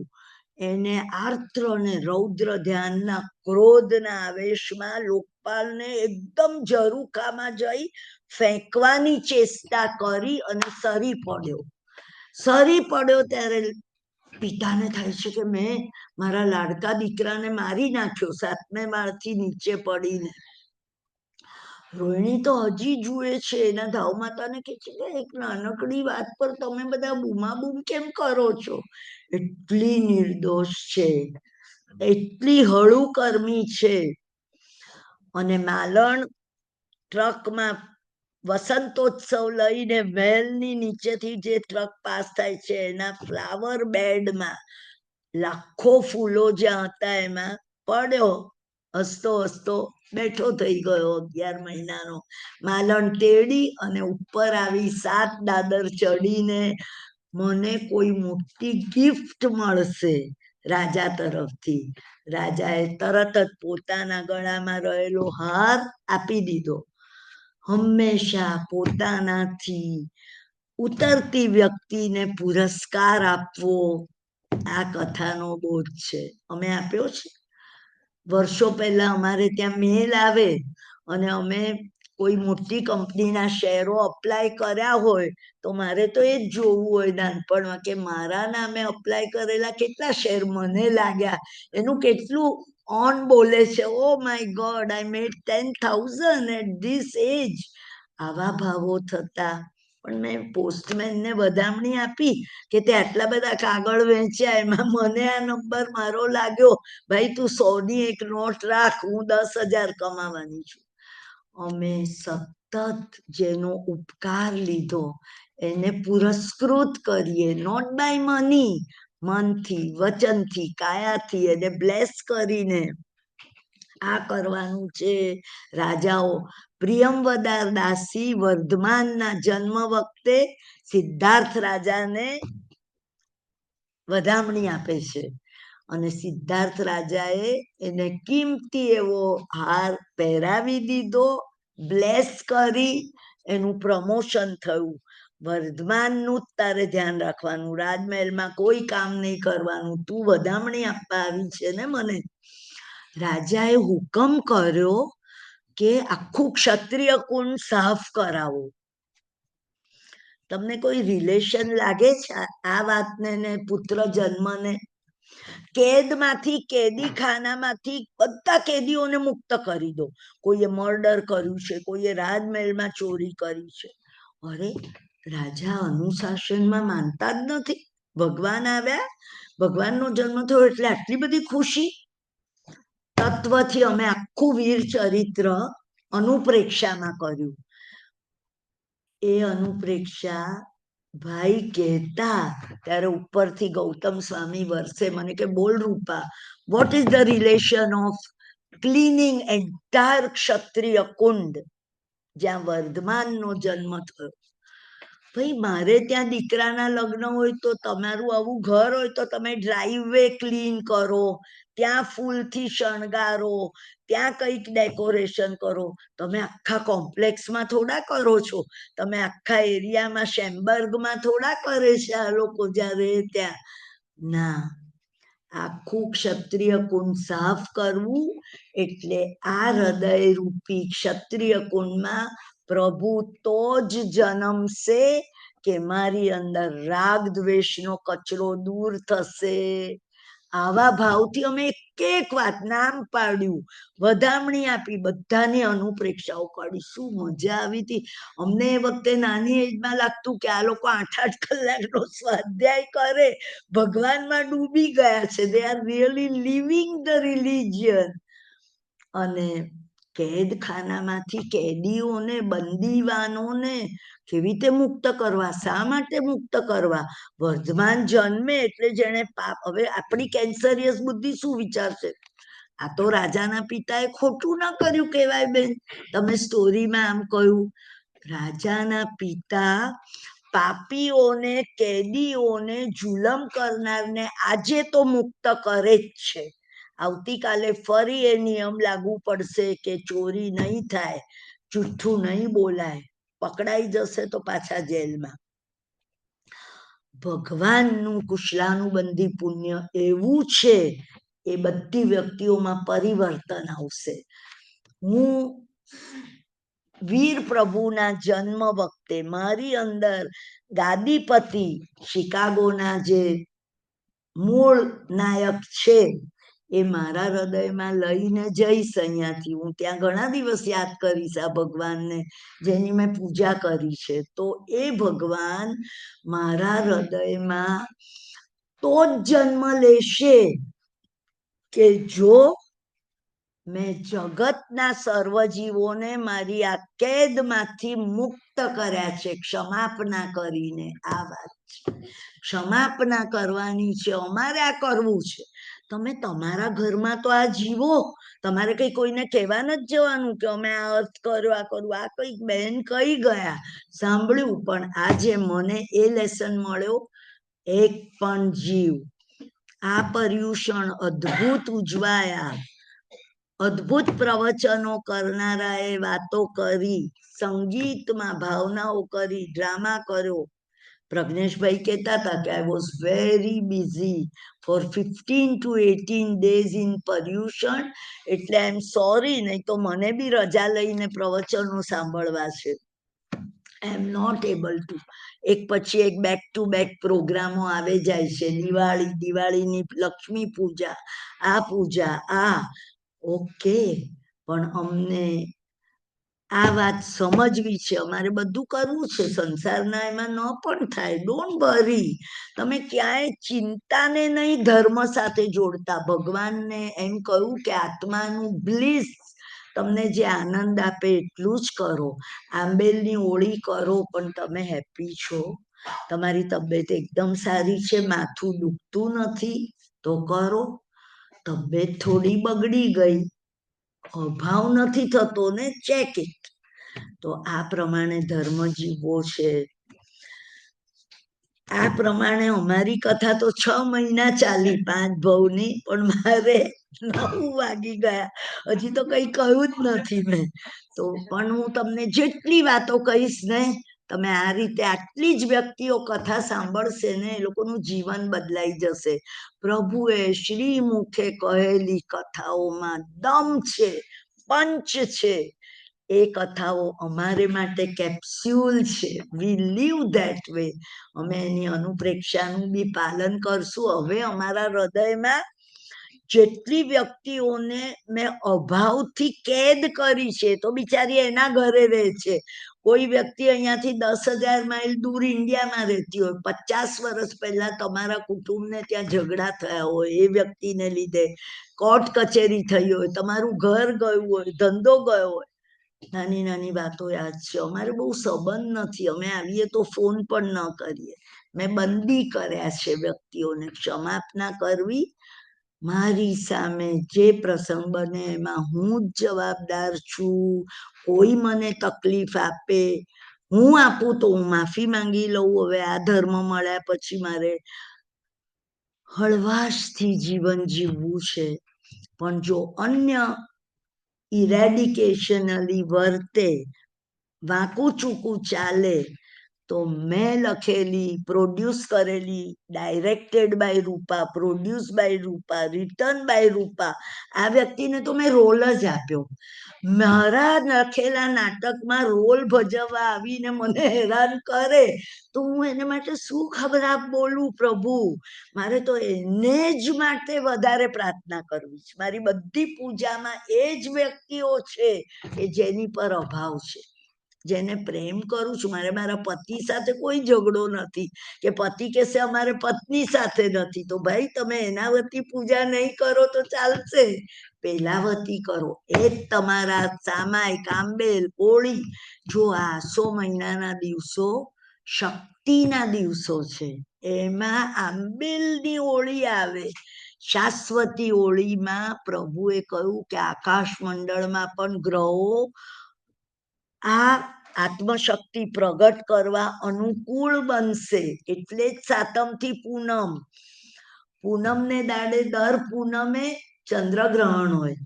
Speaker 1: એને આર્દ્ર અને રૌદ્ર ધ્યાનના ક્રોધના આવેશમાં લોકપાલને એકદમ ઝરૂખામાં જઈ ફેંકવાની ચેષ્ટા કરી અને સરી પડ્યો. ત્યારે પિતાને થાય છે કે મેં મારા લાડકા દીકરાને મારી નાખ્યો 7મે માળથી નીચે પડીને. રોહિણી તો હજી જુએ છે, એના ધાવ માતાને કે છે કે એક નાનકડી વાત પર તમે બધા બૂમાબૂમ કેમ કરો છો. એટલી નિર્દોષ છે, એટલી હળુકર્મી છે. અને માલણ ટ્રકમાં વસંતોત્સવ લઈને મહેલની નીચેથી જે ટ્રક પાસ થાય છે એના ફ્લાવર બેડમાં લાખો ફૂલો જ્યાં હતા એમાં પડ્યો, હસતો હસતો બેઠો થઈ ગયો 11 મહિનાનો. માલણ તેડી અને ઉપર આવી 7 દાદર ચડીને મને કોઈ મોટી ગિફ્ટ મળશે રાજા તરફથી. રાજાએ તરત જ પોતાના ગળામાં રહેલો હાર આપી દીધો. હંમેશા પોતાનાથી ઉતરતી વ્યક્તિને પુરસ્કાર આપવો આ કથાનો બોધ છે. અમે આપ્યો છે. વર્ષો પહેલા અમારે ત્યાં મેલ આવે અને અમે કોઈ મોટી કંપનીના શેરો અપ્લાય કર્યા હોય તો મારે તો એ જ જોવું હોય નાનપણમાં કે મારા નામે અપ્લાય કરેલા કેટલા શેર મને લાગ્યા, એનું કેટલું ઓન બોલે છે. Oh my God, I made 10,000 at this age. આવા ભાવો થતા. પણ મેં પોસ્ટમેનને વધામણી આપી કે તે આટલા બધા કાગળ વેચ્યા એમાં મને આ નંબર મારો લાગ્યો, ભાઈ તું 100ની એક નોટ રાખ, હું 10,000 કમાવાની છું. અમે સતત જેનો ઉપકાર લીધો એને પુરસ્કૃત કરીએ, નોટ બાય મની, મનથી, વચનથી, કાયાથી એને બ્લેસ કરીને આ કરવાનું છે. રાજાઓ પ્રિયમવદાર દાસી વર્ધમાનના જન્મ વખતે સિદ્ધાર્થ રાજાને વધામણી આપે છે અને સિદ્ધાર્થ રાજાએ એને કિંમતી એવો હાર પહેરાવી દીધો, બ્લેસ કરી, એનું પ્રમોશન થયું. વર્ધમાનનું જ તારે ધ્યાન રાખવાનું, રાજમહેલમાં કોઈ કામ નહીં કરવાનું, તું વધામણી આપવા આવી છે ને મને. રાજાએ હુકમ કર્યો કે આખું ક્ષત્રિય કુંડ સાફ કરાવો. તમને કોઈ રિલેશન લાગે છે આ વાતને ને પુત્ર જન્મને? કેદમાંથી, કેદી ખાનામાંથી બધા કેદીઓને મુક્ત કરી દો. કોઈએ મર્ડર કર્યું છે, કોઈએ રાજમહેલમાં ચોરી કરી છે. અરે રાજા અનુશાસનમાં માનતા જ નથી. ભગવાન આવ્યા, ભગવાનનો જન્મ થયો એટલે આટલી બધી ખુશી. તત્વથી અમે આખું વીર ચરિત્ર અનુપ્રેક્ષામાં કર્યું. એ અનુપ્રેક્ષા ભાઈ કહેતા ત્યારે ઉપરથી ગૌતમ સ્વામી વર્ષે મને કે બોલ Rupa, what is the relation of cleaning entire Kshatriya Kund જ્યાં વર્ધમાનનો જન્મ થયો. ભાઈ મારે ત્યાં દીકરાના લગ્ન હોય તો તમારું આવું ઘર હોય તો તમે ડ્રાઈવવે ક્લીન કરો, ત્યાં ફૂલથી શણગારો, ત્યાં કંઈક ડેકોરેશન કરો. તમે આખા કોમ્પ્લેક્સમાં થોડા કરો છો, તમે આખા એરિયામાં શેમ્બર્ગમાં થોડા કરે છે આ લોકો જ્યારે ત્યાં. ના, આખું ક્ષત્રિય કુંડ સાફ કરવું એટલે આ હૃદય રૂપી ક્ષત્રિય કુંડમાં પ્રભુ તો જ જન્મશે કે મારી અંદર રાગ દ્વેષનો કચરો દૂર થશે. આવા ભાવથી અમે એક વાત નામ પાડ્યું, વધામણી આપી, બધાની અનુપ્રેક્ષાઓ કાઢી. શું મજા આવી હતી અમને એ વખતે. નાની એજમાં લાગતું કે આ લોકો 8-8 કલાકનો સ્વાધ્યાય કરે, ભગવાનમાં ડૂબી ગયા છે. They are really living the religion. અને કેદખાનામાંથી કેદીઓને, બંદીવાનોને કેવી રીતે મુક્ત કરવા, શા માટે મુક્ત કરવા? વર્ધમાન જન્મે એટલે જેને પાપ. હવે આપણી કેન્સરિયસ બુદ્ધિ શું વિચારશે? આ તો રાજાના પિતાએ ખોટું ન કર્યું કહેવાય બેન. તમે સ્ટોરીમાં આમ કહ્યું, રાજાના પિતા પાપીઓને, કેદીઓને, જુલમ કરનારને આજે તો મુક્ત કરે જ છે. આવતીકાલે ફરી એ નિયમ લાગુ પડશે કે ચોરી નહીં થાય, જુઠ્ઠું નહીં બોલાય, પકડાઈ જશે તો પાછા જેલમાં. ભગવાનનું કુશલાનુબંધી પુણ્ય એવું છે, એ બધી વ્યક્તિઓમાં પરિવર્તન આવશે. હું વીર પ્રભુના જન્મ વખતે મારી અંદર ગાદીપતિ શિકાગોના જે મૂળ નાયક છે એ મારા હૃદયમાં લઈને જઈશ. અહીંયાથી હું ત્યાં ઘણા દિવસ યાદ કરીશ આ ભગવાનને જેની મેં પૂજા કરી છે. તો એ ભગવાન મારા હૃદયમાં તો જ જન્મ લેશે કે જો મેં જગતના સર્વજીવોને મારી આ કેદમાંથી મુક્ત કર્યા છે, ક્ષમાપના કરીને. આ વાત છે, ક્ષમાપના કરવાની છે, અમારે આ કરવું છે. તમે તમારા ઘરમાં તો આ જીવો, તમારે કઈ કોઈને કહેવા નથી જવાનું કે અમે આ અર્થ કર્યો, આ કર્યું. આ કઈક બેન કહી ગયા, સાંભળ્યું, પણ આજે મને એ લેસન મળ્યો, એક પણ જીવ. આ પર્યુષણ અદ્ભુત ઉજવાયા, અદ્ભુત પ્રવચનો કરનારાએ વાતો કરી, સંગીતમાં ભાવનાઓ કરી, ડ્રામા કર્યો. પ્રજ્ઞેશભાઈ કહેતા હતા કે I was very busy for 15 to 18 days in Paryushan. એટલે આઈ એમ સોરી, નહીં તો મને બી રજા લઈને પ્રવચનો સાંભળવા છે. આઈ એમ નોટ એબલ ટુ. એક પછી એક બેક ટુ બેક પ્રોગ્રામો આવે જાય છે. દિવાળીની લક્ષ્મી પૂજા, આ પૂજા, આ ઓકે, પણ અમને આ વાત સમજવી છે. અમારે બધું કરવું છે સંસારના, એમાં ન પણ થાય. ડોન્ટ વરી, તમે ક્યાંય ચિંતાને નહીં ધર્મ સાથે જોડતા. ભગવાનને એમ કહ્યું કે આત્માનું બ્લિસ તમને જે આનંદ આપે એટલું જ કરો. આંબેલની ઓળી કરો પણ તમે હેપી છો, તમારી તબિયત એકદમ સારી છે, માથું દુખતું નથી તો કરો. તબિયત થોડી બગડી ગઈ, અભાવ નથી થતો ને, ચેક ઇટ. તો આ પ્રમાણે ધર્મ જીવવો છે. આ પ્રમાણે અમારી કથા તો 6 મહિના ચાલી, 5 ભવની, પણ મારે 9 વાગી ગયા, હજી તો કઈ કહ્યું જ નથી મેં. તો પણ હું તમને જેટલી વાતો કહીશ ને, તમે આ રીતે આટલી જ વ્યક્તિઓ કથા સાંભળશે ને, એ લોકોનું જીવન બદલાઈ જશે. પ્રભુએ શ્રી મુખે કહેલી કથાઓમાં દમ છે, પંચ છે. એ કથાઓ અમારે માટે કેપ્સ્યુલ છે. વી લીવ ધેટ વે. અમે એની અનુપ્રેક્ષાનું બી પાલન કરશું. હવે અમારા હૃદયમાં જેટલી વ્યક્તિઓને મેં અભાવથી કેદ કરી છે, તો બિચારી એના ઘરે રહે છે. કોઈ વ્યક્તિ અહીંયાથી 10,000 માઇલ દૂર ઇન્ડિયામાં રહેતી હોય, 50 વર્ષ પહેલા તમારા કુટુંબને ત્યાં ઝઘડા થયા હોય, એ વ્યક્તિને લીધે કોર્ટ કચેરી થઈ હોય, તમારું ઘર ગયું હોય, ધંધો ગયો હોય, નાની નાની વાતો યાદ છે. અમારે બહુ સંબંધ નથી, અમે આવીએ તો ફોન પણ ન કરીએ. મેં બંદી કર્યા છે વ્યક્તિઓને. ક્ષમાપના કરવી, મારી સામે જે પ્રસંગ બને એમાં હું જ જવાબદાર છું. કોઈ મને તકલીફ આપે, હું આપું તો હું માફી માંગી લઉં. હવે આ ધર્મ મળ્યા પછી મારે હળવાશથી જીવન જીવવું છે. પણ જો અન્ય ઇરેડિકેશનલી વર્તે, વાંકું ચૂકું ચાલે, તો મેં લખેલી, પ્રોડ્યુસ કરેલી, directed by Rupa, produce by Rupa, return by Rupa, આ વ્યક્તિને તો મેં રોલ જ આપ્યો. મારા લખેલા નાટકમાં રોલ ભજવવા આવીને મને હેરાન કરે તો હું એને માટે શું ખરાબ બોલું. પ્રભુ, મારે તો એને જ માટે વધારે પ્રાર્થના કરવી છે. મારી બધી પૂજામાં એ જ વ્યક્તિઓ છે કે જેની પર અભાવ છે, જેને પ્રેમ કરું છું. મારે મારા પતિ સાથે કોઈ ઝઘડો નથી કે પતિ કહેશે અમારે પત્ની સાથે નથી, તો ભાઈ તમે એના વતી પૂજા નહીં કરો તો ચાલશે, પેલા વતી કરો. એ જ તમારા સામાયિક, આંબેલ, ઓળી. જો આ 800 મહિનાના દિવસો શક્તિના દિવસો છે. એમાં આંબેલની ઓળી આવે, શાશ્વતી ઓળીમાં પ્રભુએ કહ્યું કે આકાશ મંડળમાં પણ ગ્રહો આ આત્મશક્તિ પ્રગટ કરવા અનુકૂળ બનશે. એટલે જ સાતમથી પૂનમ. પૂનમને દાડે દર પૂનમે ચંદ્રગ્રહણ હોય.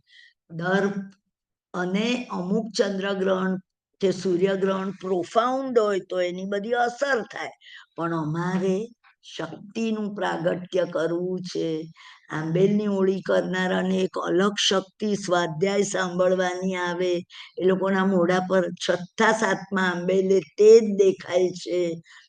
Speaker 1: અને અમુક ચંદ્રગ્રહણ કે સૂર્યગ્રહણ પ્રોફાઉન્ડ હોય તો એની બધી અસર થાય. પણ અમારે શક્તિનું પ્રાગટ્ય કરવું છે. આંબેલની હોળી કરનારાને એક અલગ શક્તિ સ્વાધ્યાય સાંભળવાની આવે. એ લોકોના મોઢા પર 6થા 7મા આંબેલે તે જ દેખાય છે.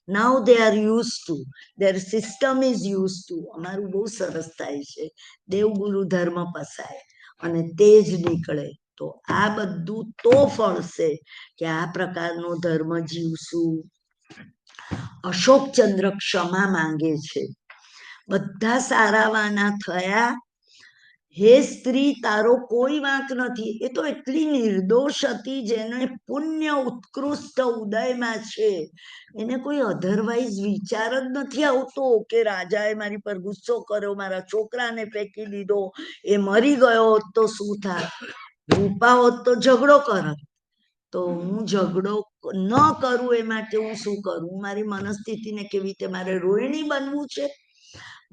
Speaker 1: Now they are use to, their system is use to. અમારું બહુ સરસ થાય છે. દેવગુરુ ધર્મ પસાય અને તે જ નીકળે. તો આ બધું તો ફળશે કે આ પ્રકારનો ધર્મ જીવશું. અશોકચંદ્ર ક્ષમા માંગે છે. બધા સારાવાના થયા. હે સ્ત્રી, તારો કોઈ વાંક નથી. એ તો એટલી નિર્દોષ હતી જેને પુણ્ય ઉત્કૃષ્ટ ઉદયમાં છે. એને કોઈ અધરવાઇઝ વિચાર જ નથી આવતો કે રાજાએ મારી પર ગુસ્સો કર્યો, મારા છોકરાને ફેંકી દીધો, એ મરી ગયો હોત તો શું થાય. રૂપા હોત તો ઝઘડો કરત. તો હું ઝઘડો ન કરું એ માટે હું શું કરું? મારી મનસ્થિતિને કેવી રીતે મારે રોહિણી બનવું છે?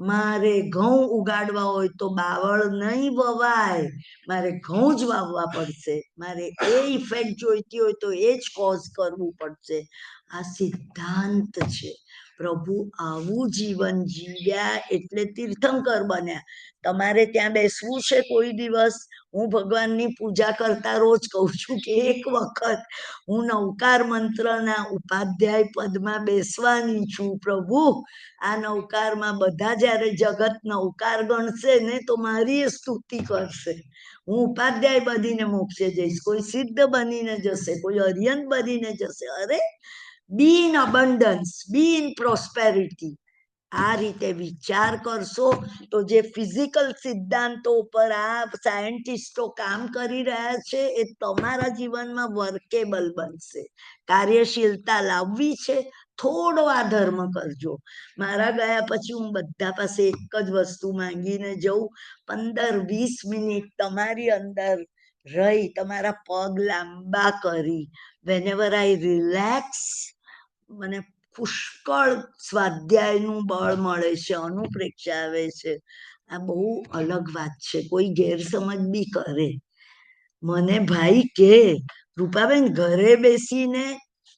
Speaker 1: મારે ઘઉં ઉગાડવા હોય તો બાવળ નહીં વવાય, મારે ઘઉં જ વાવવા પડશે. મારે એ ઇફેક્ટ જોઈતી હોય તો એ જ કોઝ કરવું પડશે. આ સિદ્ધાંત છે. પ્રભુ આવું જીવન જીવ્યા એટલે તીર્થંકર બન્યા. તમારે ત્યાં બેસવું છે કોઈ દિવસ? હું ભગવાનની પૂજા કરતા રોજ કહું છું કે એક વખત હું નવકાર મંત્રના ઉપાધ્યાય પદમાં બેસવાની છું. પ્રભુ, આ નવકારમાં બધા જ્યારે જગત નવકાર ગણશે ને તો મારી સ્તુતિ કરશે. હું ઉપાધ્યાય બનીને મોક્ષે જઈશ, કોઈ સિદ્ધ બનીને જશે, કોઈ અરિયન બનીને જશે. અરે, બી in abundance, B in prosperity. આ રીતે વિચાર કરશો તો જે ફિઝિકલ સિદ્ધાંતો પર આ સાયન્ટિસ્ટો કામ કરી રહ્યા છે એ તમારા જીવનમાં વર્કેબલ બનશે. કાર્યશીલતા લાવવી છે, થોડો આ ધર્મ કરજો. મારા ગયા પછી હું બધા પાસે એક જ વસ્તુ માંગીને જઉં, 15-20 મિનિટ તમારી અંદર રહી, તમારા પગ લાંબા કરી, વેનેવર આઈ રિલેક્સ, મને પુષ્કળ સ્વાધ્યાયનું બળ મળે છે, અનુપ્રેક્ષા આવે છે. આ બહુ અલગ વાત છે. કોઈ ગેરસમજ બી કરે. મને ભાઈ કે, રૂપાબેન, ઘરે બેસીને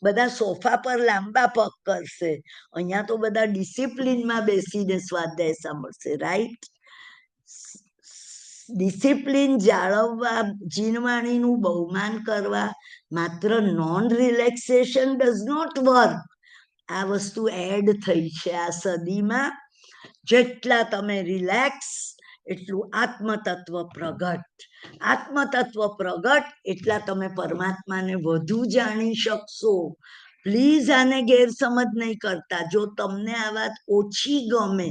Speaker 1: બધા સોફા પર લાંબા પગ કરશે, અહીંયા તો બધા ડિસિપ્લિનમાં બેસીને સ્વાધ્યાય સાંભળશે. રાઈટ? ડિસિપ્લિન જાળવવા, જીનવાણીનું બહુમાન કરવા માત્ર non relaxation does not work. આ વસ્તુ એડ થઈ છે આ સદીમાં. જેટલા તમે રિલેક્સ એટલું આત્મતત્વ પ્રગટ. આત્મતત્વ પ્રગટ એટલા તમે પરમાત્માને વધુ જાણી શકશો. પ્લીઝ આને ગેરસમજ નહીં કરતા. જો તમને આ વાત ઓછી ગમે,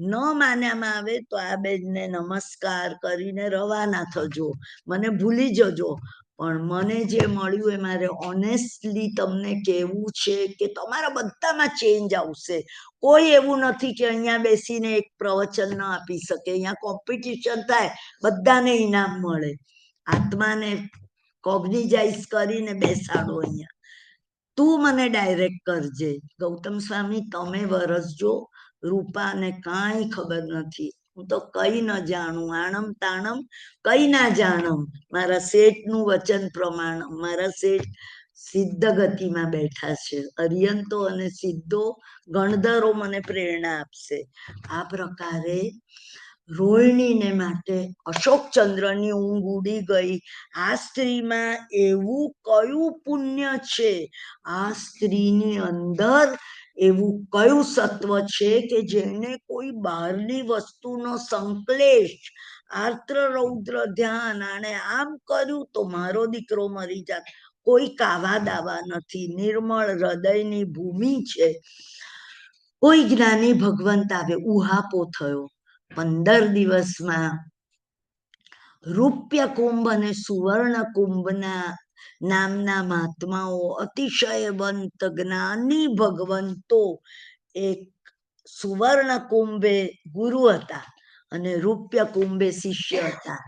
Speaker 1: ન માન્યામાં આવે તો આ બેનને નમસ્કાર કરીને રવાના થજો, મને ભૂલી જજો. પણ મને જે મળ્યું એ મારે ઓનેસ્ટલી તમને કહેવું છે કે તમારા બધામાં ચેન્જ આવશે. કોઈ એવું નથી કે અહીંયા બેસીને એક પ્રવચન ન આપી શકે. અહીંયા કોમ્પિટિશન થાય, બધાને ઇનામ મળે. આત્માને કોગ્નિજાઇઝ કરીને બેસાડો. અહીંયા તું મને ડાયરેક્ટ કરજે. ગૌતમ સ્વામી, તમે વરસજો. રૂપાને કાંઈ ખબર નથી. હું તો કઈ ન જાણું, આણમ તાણમ કઈ ના જાણમ. મારા શેઠનું વચન પ્રમાણ મારા શેઠ સિદ્ધ ગતિમાં બેઠા છે. અરિયંતો અને સિદ્ધો ગણધરો મને પ્રેરણા આપશે. આ પ્રકારે રોહિણીને માટે અશોકચંદ્રની ઊંઘ ઉડી ગઈ. આ સ્ત્રીમાં એવું કયું પુણ્ય છે, આ સ્ત્રીની અંદર એવું કયું સત્વ છે કે જેને કોઈ બહારની વસ્તુનો સંકલેશ, આર્ત્ર રૌદ્ર ધ્યાન, આણે આમ કર્યું તો મારો દીકરો મરી જાત, કોઈ કાવા દાવા નથી. નિર્મળ હૃદયની ભૂમિ છે. કોઈ જ્ઞાની ભગવંત આવે, ઉહાપો થયો. 15 દિવસમાં રૂપ્ય કુંભ અને સુવર્ણ કુંભના નામના મહાત્માઓ, અતિશયવંત જ્ઞાની ભગવંતો, એક સુવર્ણ કુંભે ગુરુ હતા અને રૂપ્ય કુંભે શિષ્ય હતા.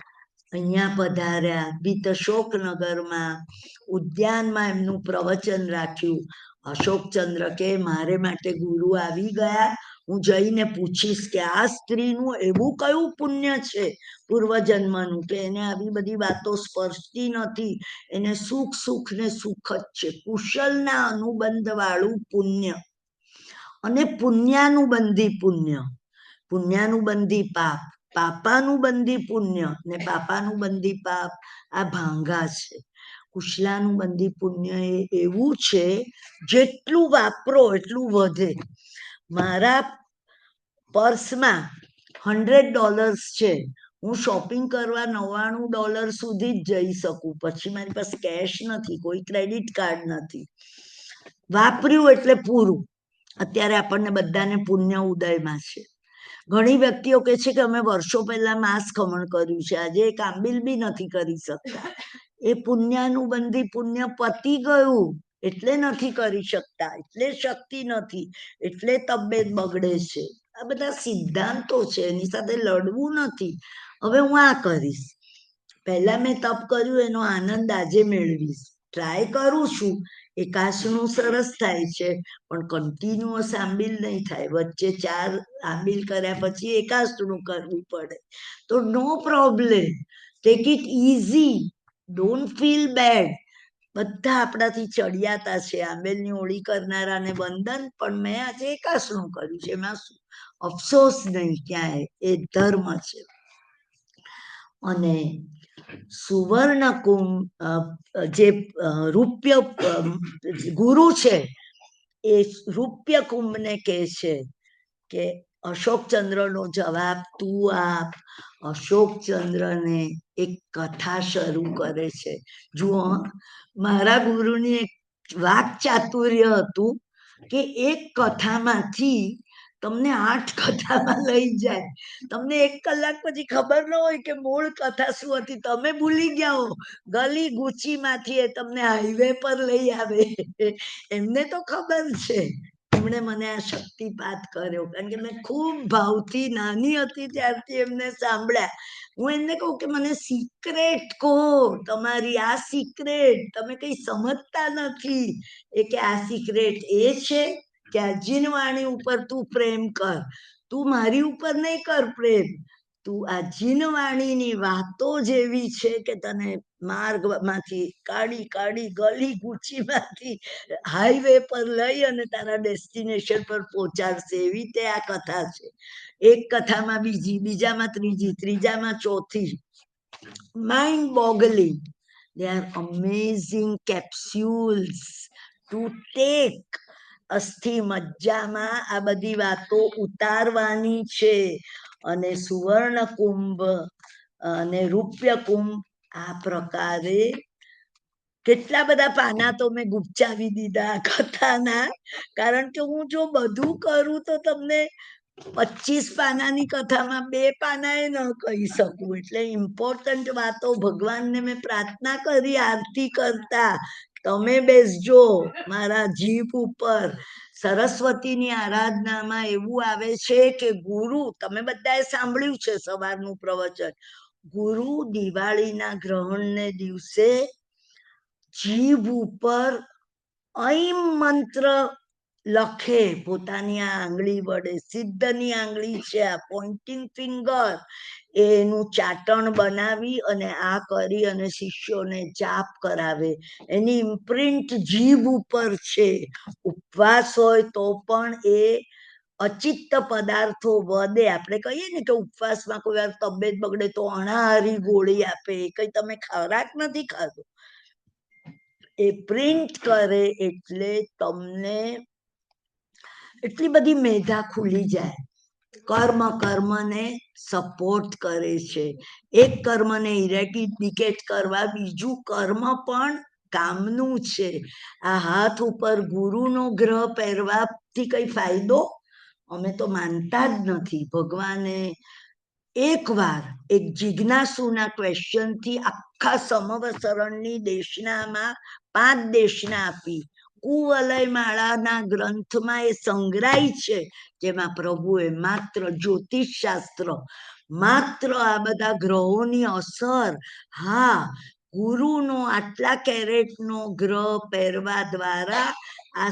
Speaker 1: અહીંયા પધાર્યા. બીત અશોકનગરમાં ઉદ્યાનમાં એમનું પ્રવચન રાખ્યું. અશોકચંદ્ર કે મારે માટે ગુરુ આવી ગયા, હું જઈને પૂછીશ કે આ સ્ત્રીનું એવું કયું પુણ્ય છે પૂર્વજન્મનું કે એને આવી બધી વાતો સ્પર્શતી નથી, એને સુખ સુખ ને સુખ જ છે. કુશલના અનુબંધ વાળું પુણ્ય અને પુણ્યાનુબંધી પુણ્ય, પુણ્યાનુબંધી પાપ, પાપાનુબંધી પુણ્ય ને પાપાનુબંધી પાપ આ ભાંગા છે. કુશલાનુબંધી પુણ્ય એ એવું છે જેટલું વાપરો એટલું વધે. મારા પર્સમાં $100 છે, હું શોપિંગ કરવા $99 સુધી જ જઈ શકું, પછી મારી પાસે કેશ નથી, કોઈ ક્રેડિટ કાર્ડ નથી. વાપર્યું એટલે પૂરું. અત્યારે આપણને બધાને પુણ્ય ઉદયમાં છે. ઘણી વ્યક્તિઓ કહે છે કે અમે વર્ષો પહેલા માંસ ખમણ કર્યું છે, આજે એક આંબીલ બી નથી કરી શકતા. એ પુણ્યાનુબંધી પુણ્ય પતી ગયું એટલે નથી કરી શકતા, એટલે શક્તિ નથી, એટલે તબિયત બગડે છે. આ બધા સિદ્ધાંતો છે, એની સાથે લડવું નથી. હવે હું આ કરીશ, પહેલા મેં તપ કર્યું એનો આનંદ આજે મેળવીશ. ટ્રાય કરું છું, એકાશનું સરસ થાય છે પણ કન્ટિન્યુઅસ આંબીલ નહીં થાય. વચ્ચે 4 આંબીલ કર્યા પછી એકાશનું કરવું પડે. તો no problem, take it easy, don't feel bad. બધા આપણાથી ચડિયાતા છે. આંબેલની હોળી કરનારાને વંદન, પણ મેં આજે એકાશનું કર્યું છે, એમાં શું અફસોસ નહીં ક્યાંય, એ ધર્મ છે. અને સુવર્ણ કુંભ જે રૂપ્ય ગુરુ છે એ રૂપ્ય કુંભને કહે છે કે અશોકચંદ્રનો જવાબ તું આપ. અશોકચંદ્રને એક કથા શરૂ કરે છે. જુઓ, મારા ગુરુની એક વાક ચાતુર્ય હતું કે એક કથામાંથી તમને 8 કથામાં લઈ જાય. તમને 1 કલાક પછી ખબર ન હોય કે મૂળ કથા શું હતી, તમે ભૂલી ગયા હો. ગલી ગુચીમાંથી એ તમને હાઈવે પર લઈ આવે. એમને તો ખબર છે. એમણે મને આ શક્તિપાત કર્યો કારણ કે મેં ખૂબ ભાવથી નાની હતી ત્યારથી એમને સાંભળ્યા. હું એમને કહું કે મને સિક્રેટ કહો, તમારી આ સિક્રેટ, તમે કઈ સમજતા નથી. એ કે આ સિક્રેટ એ છે કે આ જીનવાણી ઉપર તું પ્રેમ કર. તું મારી ઉપર નહીં કર પ્રેમ, તું આ જીનવાણીની વાતો જેવી છે કે તને માર્ગમાંથી કાઢી ગલી ગુચીમાંથી હાઈવે પર લઈ અને તારા ડેસ્ટિનેશન પર પહોંચાડશે. એવી તે આ કથા છે. એક કથામાં બીજી, બીજામાં ત્રીજી, ત્રીજામાં ચોથી. Mind બોગલિંગ. They are amazing capsules to take. અસ્થિ મજ્જામાં આ બધી વાતો ઉતારવાની છે. અને સુવર્ણ કુંભ અને રૂપ્ય કુંભ આ પ્રકારે કેટલા બધા પાના તો મેં ગુપચાવી દીધા કથાના, કારણ કે હું જો બધું કરું તો તમને 25 પાનાની કથામાં 2 પાના એ ન કહી શકું. એટલે ઇમ્પોર્ટન્ટ વાતો ભગવાનને મેં પ્રાર્થના કરી આરતી કરતા, તમે બેસજો મારા જીભ ઉપર. સરસ્વતીની આરાધનામાં એવું આવે છે કે ગુરુ, તમે બધાએ સાંભળ્યું છે સવારનું પ્રવચન, ગુરુ દિવાળીના ગ્રહણને દિવસે જીભ ઉપર ઐમ મંત્ર લખે પોતાની આ આંગળી વડે. સિદ્ધની આંગળી છે આ, પોઇન્ટિંગ ફિંગર. એનું ચાટણ બનાવી અને આ કરી અને શિષ્યોને જાપ કરાવે. એની ઇમ્પ્રિન્ટ જીભ ઉપર છે. ઉપવાસ હોય તો પણ એ અચિત્ત પદાર્થો વધે. આપણે કહીએ ને કે ઉપવાસમાં કોઈ વાર તબિયત બગડે તો અણાહારી ગોળી આપે, કઈ તમે ખોરાક નથી ખાધો. એ પ્રિન્ટ કરે એટલે તમને એટલી બધી મેધા ખુલી જાય. કર્મને સપોર્ટ કરે છે. એક કર્મને ઇરેડિકેટ કરવા, બીજું કર્મ પણ કામનું છે. આ હાથ ઉપર ગુરુનો ગ્રહ પહેરવાથી કઈ ફાયદો અમે તો માનતા જ નથી. ભગવાને એકવાર એક જિજ્ઞાસુના ક્વેશ્ચનથી આખા સમવસરણની દેશનામાં 5 દેશના આપી. કુવલય માળાના ગ્રંથમાં એ સંગ્રહાય છે, જેમાં પ્રભુએ માત્ર જ્યોતિષ શાસ્ત્ર માત્ર આ બધા ગ્રહોની અસર. હા, ગુરુનો આટલા કેરેટનો ગ્રહ પહેરવા દ્વારા આ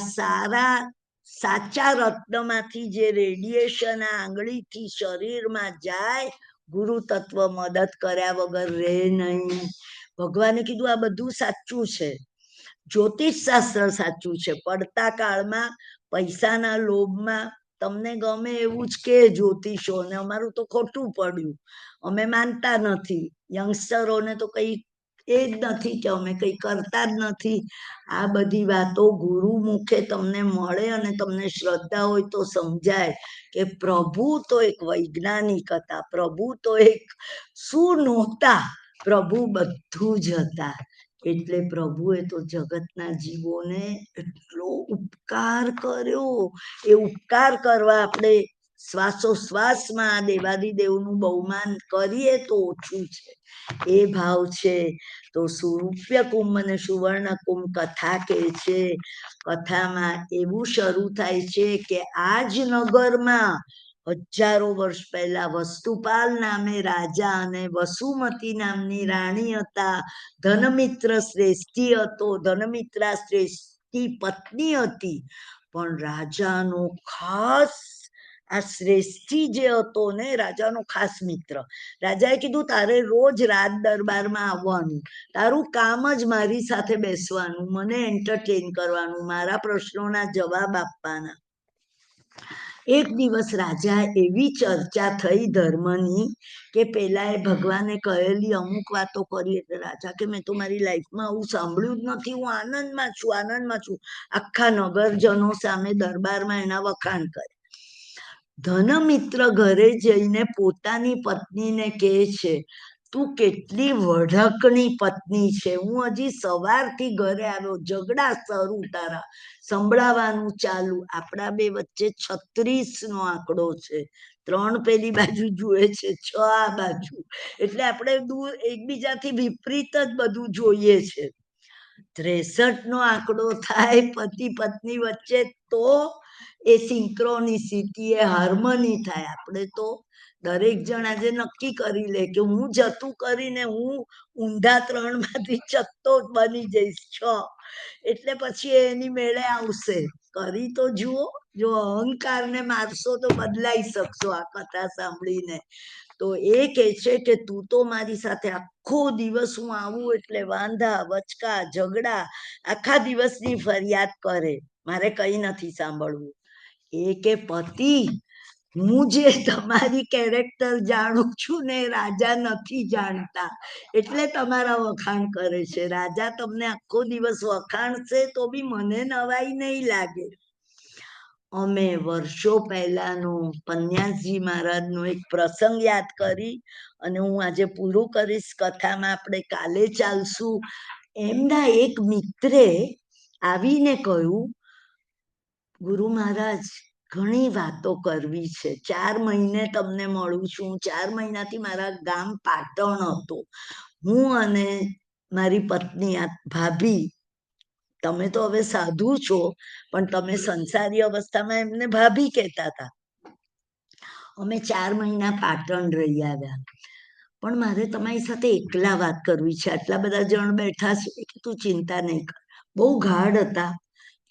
Speaker 1: સાચા રત્નમાંથી જે રેડિયેશન આ આંગળીથી શરીરમાં જાય, ગુરુ તત્વ મદદ કર્યા વગર રહે નહીં. ભગવાને કીધું આ બધું સાચું છે, જ્યોતિષ શાસ્ત્ર સાચું છે. પડતા કાળમાં પૈસાના લોભમાં તમને ગમે એવું જ કે જ્યોતિષોને, અમારું તો ખોટું પડ્યું, અમે માનતા નથી. યંગસ્ટરોને તો કઈ એ જ નથી કે અમે કઈ કરતા જ નથી. આ બધી વાતો ગુરુ મુખે તમને મળે અને તમને શ્રદ્ધા હોય તો સમજાય કે પ્રભુ તો એક વૈજ્ઞાનિક હતા, પ્રભુ તો એક શું નહોતા, પ્રભુ બધું જ હતા. એટલે પ્રભુએ તો જગતના જીવોને એટલો ઉપકાર કર્યો. એ ઉપકાર કરવા આપણે શ્વાસોશ્વાસમાં દેવાદિદેવનું બહુમાન કરીએ તો ઓછું છે. એ ભાવ છે. તો સુરૂપ્ય કુંભ અને સુવર્ણ કુંભ કથા કહે છે. કથામાં એવું શરૂ થાય છે કે આ જ નગરમાં હજારો વર્ષ પહેલા વસ્તુપાલ નામે રાજા અને વસુમતી નામની રાણી હતા. ધનમિત્ર શ્રેષ્ઠી હતો, ધનમિત્રા શ્રેષ્ઠી પત્ની હતી. પણ રાજાનો ખાસ આ શ્રેષ્ઠી જે હતો ને, રાજાનો ખાસ મિત્ર. રાજાએ કીધું તારે રોજ રાજ દરબારમાં આવવાનું, તારું કામ જ મારી સાથે બેસવાનું, મને એન્ટરટેન કરવાનું, મારા પ્રશ્નોના જવાબ આપવાના. એક દિવસ રાજા એવી ચર્ચા થઈ ધર્મની કે પેલા એ ભગવાને કહેલી અમુક વાતો કરી, એટલે રાજા કે મેં તો મારી લાઈફમાં આવું સાંભળ્યું જ નથી, હું આનંદમાં છું, આનંદમાં છું. આખા નગરજનો સામે દરબારમાં એના વખાણ કરે. ધનમિત્ર ઘરે જઈને પોતાની પત્નીને કહે છે, તું કેટલી વઢકની પત્ની છે, હું હજી સવારથી ઘરે આવ્યો, ઝઘડા શરૂ તારા, સંભળાવાનું ચાલુ. આપણા બે વચ્ચે 36 નો આંકડો છે, 3 પેલી બાજુ જુએ છે, 6 આ બાજુ, એટલે આપણે દૂર એકબીજાથી વિપરીત જ બધું જોઈએ છે. 63 નો આંકડો થાય પતિ પત્ની વચ્ચે તો એ સિંક્રોનિસિટી, એ હાર્મની થાય. આપણે તો દરેક જણ આજે નક્કી કરી લે કે હું જતું કરીને હું ઊંધા 3 માંથી ચત્તો બની જઈશ 6, એટલે પછી એની મેળે આવશે. કરી તો જુઓ, જો અહંકારને મારશો તો બદલાઈ શકશો આ કથા સાંભળીને. તો એ કહે છે કે તું તો મારી સાથે આખો દિવસ હું આવું એટલે વાંધા વચકા ઝઘડા, આખા દિવસની ફરિયાદ કરે, મારે કઈ નથી સાંભળવું. એ કે પતિ, હું જે તમારી કેરેક્ટર જાણું છું ને રાજા નથી જાણતા, એટલે તમારા વખાણ કરે છે. રાજા તમને આખો દિવસ વખાણશે તો બી મને નવાઈ નહીં લાગે. અમે વર્ષો પહેલાનો પન્યાસજી મહારાજનો એક પ્રસંગ યાદ કરી અને હું આજે પૂરું કરીશ. કથામાં આપણે કાલે ચાલશું. એમના એક મિત્રે આવીને કહ્યું, ગુરુ મહારાજ ઘણી વાતો કરવી છે, 4 મહિને તમને મળું છું. 4 મહિનાથી મારા ગામ પાટણ હતો, હું અને મારી પત્ની આ ભાભી, તમે તો હવે સાધુ છો પણ તમે સંસારી અવસ્થામાં એમને ભાભી કહેતા હતા, અમે 4 મહિના પાટણ રહી આવ્યા. પણ મારે તમારી સાથે એકલા વાત કરવી છે, આટલા બધા જણ બેઠા છે. કે તું ચિંતા નહીં કર. બહુ ગાઢ હતા,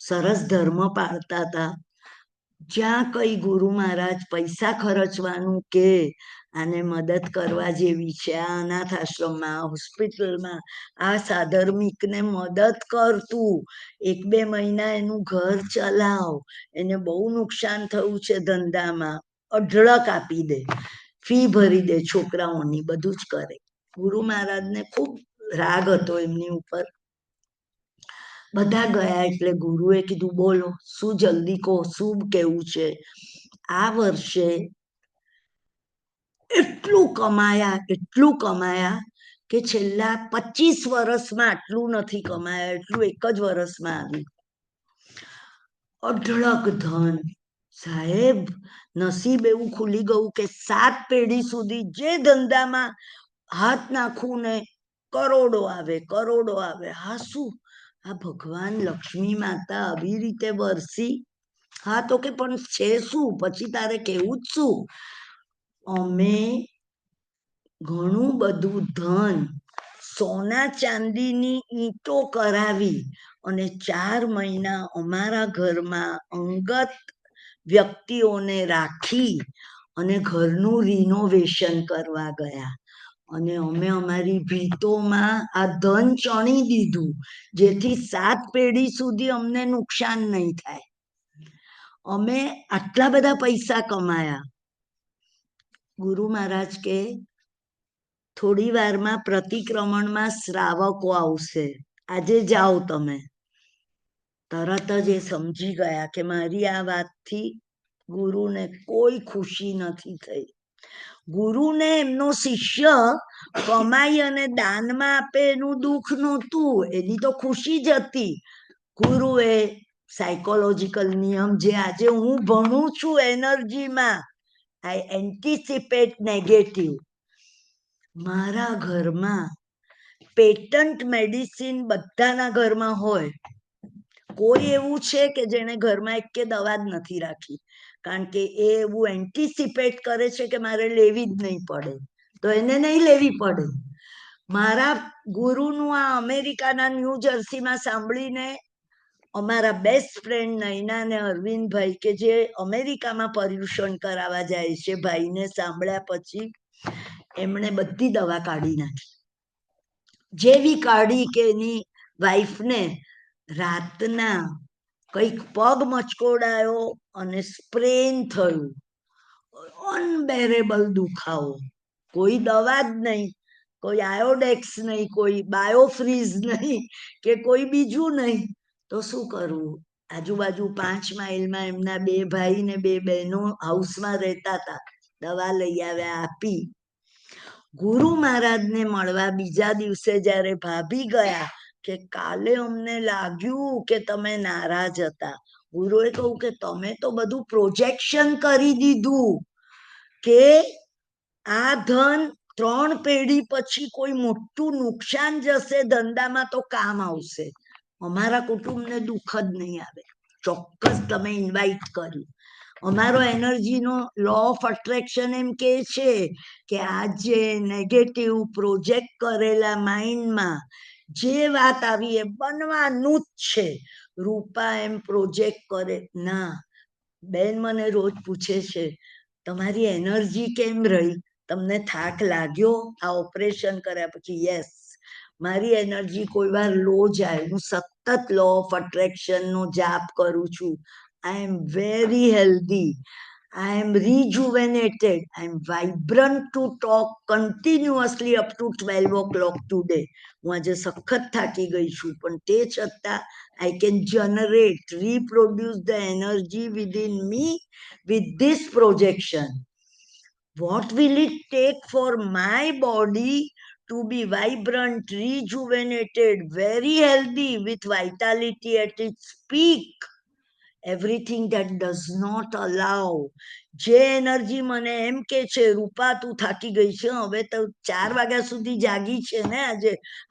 Speaker 1: સરસ ધર્મ પાળતા હતા. જ્યાં કઈ ગુરુ મહારાજ પૈસા ખર્ચવાનું કે આને મદદ કરવા જેવી છે, આ અનાથ આશ્રમમાં, હોસ્પિટલમાં આ સાધર્મિકને મદદ કરતું, 1-2 મહિના એનું ઘર ચલાવ, એને બહુ નુકસાન થયું છે ધંધામાં, અઢળક આપી દે, ફી ભરી દે છોકરાઓની, બધું જ કરે. ગુરુ મહારાજને ખૂબ રાગ હતો એમની ઉપર. બધા ગયા એટલે ગુરુએ કીધું, બોલો શું, જલ્દી કહો શું કેવું છે. આ વર્ષે એટલું કમાયા કે છેલ્લા 25 વર્ષમાં આટલું નથી કમાયા એટલું એક જ વર્ષમાં આવ્યું. અઢળક ધન. સાહેબ, નસીબ એવું ખુલી ગયું કે 7 પેઢી સુધી જે ધંધામાં હાથ નાખું ને કરોડો આવે, કરોડો આવે. હા શું, આ ભગવાન લક્ષ્મી માતા આવી રીતે વરસી. હા તો કે પણ છે શું, પછી તારે કેવું જ શું. અમે ઘણું બધું ધન સોના ચાંદીની ઈંટો કરાવી અને 4 મહિના અમારા ઘરમાં અંગત વ્યક્તિઓને રાખી અને ઘરનું રિનોવેશન કરવા ગયા અને અમે અમારી ભીતોમાં આ ધન ચણી દીધું જેથી 7 પેઢી સુધી અમને નુકસાન નહીં થાય. અમે આટલા બધા પૈસા કમાયા. ગુરુ મહારાજ કે થોડી વારમાં પ્રતિક્રમણમાં શ્રાવકો આવશે, આજે જાઓ તમે. તરત જ એ સમજી ગયા કે મારી આ વાતથી ગુરુને કોઈ ખુશી નથી થઈ. ગુરુને એમનો શિષ્ય કમાઈ અને દાનમાં આપે એનું દુઃખ નહોતું, એની તો ખુશી જ હતી. ગુરુએ સાયકોલોજીકલ નિયમ જે આજે હું ભણું છું એનર્જીમાં, આઈ એન્ટિસિપેટ નેગેટિવ. મારા ઘરમાં પેટન્ટ મેડિસિન બધાના ઘરમાં હોય. કોઈ એવું છે કે જેને ઘરમાં એક કે દવા જ નથી રાખી, કારણ કે એ એવું એન્ટિસિપેટ કરે છે કે મારે લેવી જ નહીં પડે, તો એને નહીં લેવી પડે. મારા ગુરુનું આ અમેરિકાના ન્યૂ જર્સીમાં સાંભળીને અમારા બેસ્ટ ફ્રેન્ડ નૈના અને અરવિંદભાઈ કે જે અમેરિકામાં પર્યુષણ કરાવવા જાય છે, ભાઈને સાંભળ્યા પછી એમણે બધી દવા કાઢી નાખી. જેવી કાઢી કે એની વાઈફને રાતના કંઈક પગ મચકોડાયો અને સ્પ્રેન થયું, અનબેરેબલ દુખાવો. કોઈ દવા જ નહીં, કોઈ આયોડેક્સ નહીં, કોઈ બાયોફ્રીઝ નહીં કે કોઈ બીજું નહીં. તો શું કરવું? આજુબાજુ 5 માઇલમાં એમના 2 ભાઈ ને 2 બહેનો હાઉસમાં રહેતા હતા. દવા લઈ આવ્યા, આપી. ગુરુ મહારાજને મળવા બીજા દિવસે જ્યારે ભાભી ગયા કે કાલે અમને લાગ્યું કે તમે નારાજ હતા. ગુરુએ કહ્યું કે તમે તો બધું પ્રોજેક્શન કરી દીધું કે આ ધન 3 પેઢી પછી કોઈ મોટું નુકસાન જશે ધંધામાં તો કામ આવશે, અમારા કુટુંબને દુઃખ જ નહીં આવે. ચોક્કસ તમે ઇન્વાઇટ કર્યું. અમારો એનર્જીનો લો ઓફ અટ્રેક્શન એમ કે છે કે આજે નેગેટિવ પ્રોજેક્ટ કરેલા માઇન્ડમાં જે વાત આવી એ બનવાનું જ છે. રૂપા એમ પ્રોજેક્ટ કરે ના. બેન મને રોજ પૂછે છે તમારી એનર્જી કેમ રહી, તમને થાક લાગ્યો આ ઓપરેશન કર્યા પછી? યસ, મારી એનર્જી કોઈ વાર લો જાય. હું સતત લો ઓફ અટ્રેક્શનનો જાપ કરું છું. I am very healthy. I am rejuvenated. I am vibrant to talk continuously up to 12 o'clock today. હું આજે સખત થાકી ગઈ છું, પણ તે છતાં I can generate, reproduce the energy within me with this projection. What will it take for my body to be vibrant, rejuvenated, very healthy, with vitality at its peak? Everything that does not allow. જે energy મને એમ કે છે રૂપા તું થાકી ગઈ છે, હવે તો 4 વાગ્યા સુધી જાગી છે ને,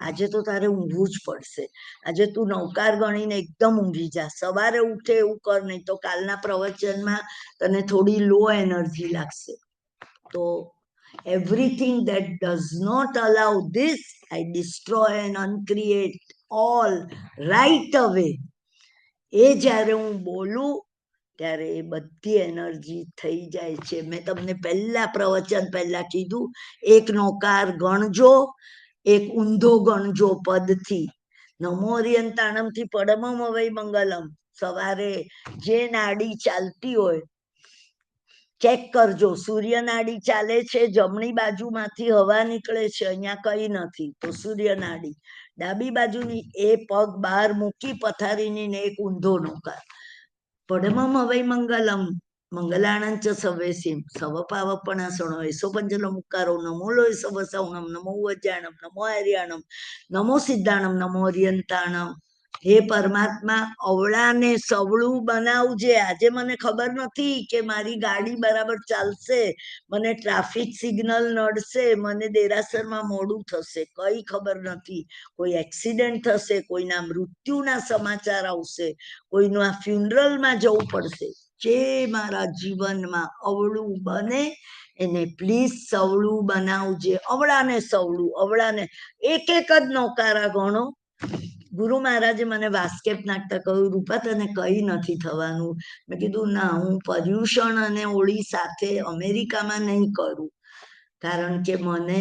Speaker 1: આજે તો તારે ઊંઘવું જ પડશે, આજે તું નવકાર ગણીને એકદમ ઊંઘી જા, સવારે ઉઠે એવું કર, નહીં તો કાલના પ્રવચનમાં તને થોડી લો એનર્જી લાગશે. તો everything that does not allow this, I destroy and uncreate all right away. એ જ્યારે હું બોલું ત્યારે એ બધી એનર્જી થઈ જાય છે. મેં તમને પહેલા પ્રવચન પહેલા કીધું, એક નોકાર ગણજો, એક ઊંધો ગણજો પદથી. નમો અરિયંતાણમથી પડમમ અવૈ મંગલમ. સવારે જે નાડી ચાલતી હોય ચેક કરજો. સૂર્ય નાડી ચાલે છે, જમણી બાજુમાંથી હવા નીકળે છે, અહીંયા કઈ નથી, તો સૂર્ય નાડી. ડાબી બાજુની એ પગ બહાર મૂકી પથારીની ને એક ઊંધો નોકાર. પડમમ અવૈ મંગલમ મંગલાણં ચ સવેસીમ સવપાવપણાસણો એસો પંચનમુકારો નમો લોય સવસૌણમ નમો વજ્જાણમ નમો આર્યાણમ નમો સિદ્ધાણમ નમો અરિયંતાણમ. હે પરમાત્મા, અવળાને સવળું બનાવજે. આજે મને ખબર નથી કે મારી ગાડી બરાબર ચાલશે, મને ટ્રાફિક સિગ્નલ નડશે, મને દેરાસરમાં મોડું થશે, કઈ ખબર નથી. કોઈ એક્સિડન્ટ થશે, કોઈના મૃત્યુના સમાચાર આવશે, કોઈનું આ ફ્યુનરલમાં જવું પડશે. જે મારા જીવનમાં અવળું બને એને પ્લીઝ સવળું બનાવજે. અવળાને સવળું, અવળાને એક જ નોકારા ગણો. ગુરુ મહારાજે મને વાસ્કેપ નાખતા કહ્યું, રૂપા તને કઈ નથી થવાનું. મેં કીધું ના, હું પર્યુષણ અને હોળી સાથે અમેરિકામાં નહીં કરું, કારણ કે મને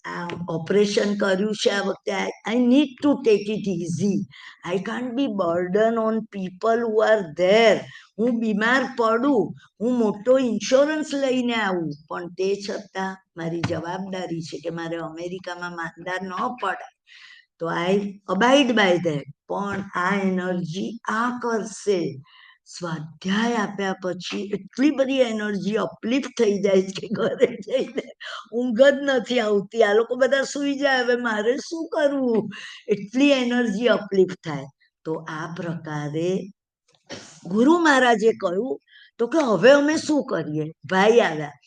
Speaker 1: આ ઓપરેશન કર્યું છે આ વખતે. I need to take it easy. I can't B burden on people who are there. હું બીમાર પડું, હું મોટો ઇન્સ્યોરન્સ લઈને આવું, પણ તે છતાં મારી જવાબદારી છે કે મારે અમેરિકામાં માંદા ન પડાય. તો આઈ અબાઇડ બાય ધેટ. પણ આ એનર્જી આ કરશે. સ્વાધ્યાય આપ્યા પછી એટલી બધી એનર્જી અપલિફ્ટ થઈ જાય છે કે ઘરે જઈને ઊંઘ જ નથી આવતી. આ લોકો બધા સુઈ જાય, હવે મારે શું કરવું, એટલી એનર્જી અપલિફ્ટ થાય. તો આ પ્રકારે ગુરુ મહારાજે કહ્યું તો કે હવે અમે શું કરીએ. ભાઈ આવ્યા,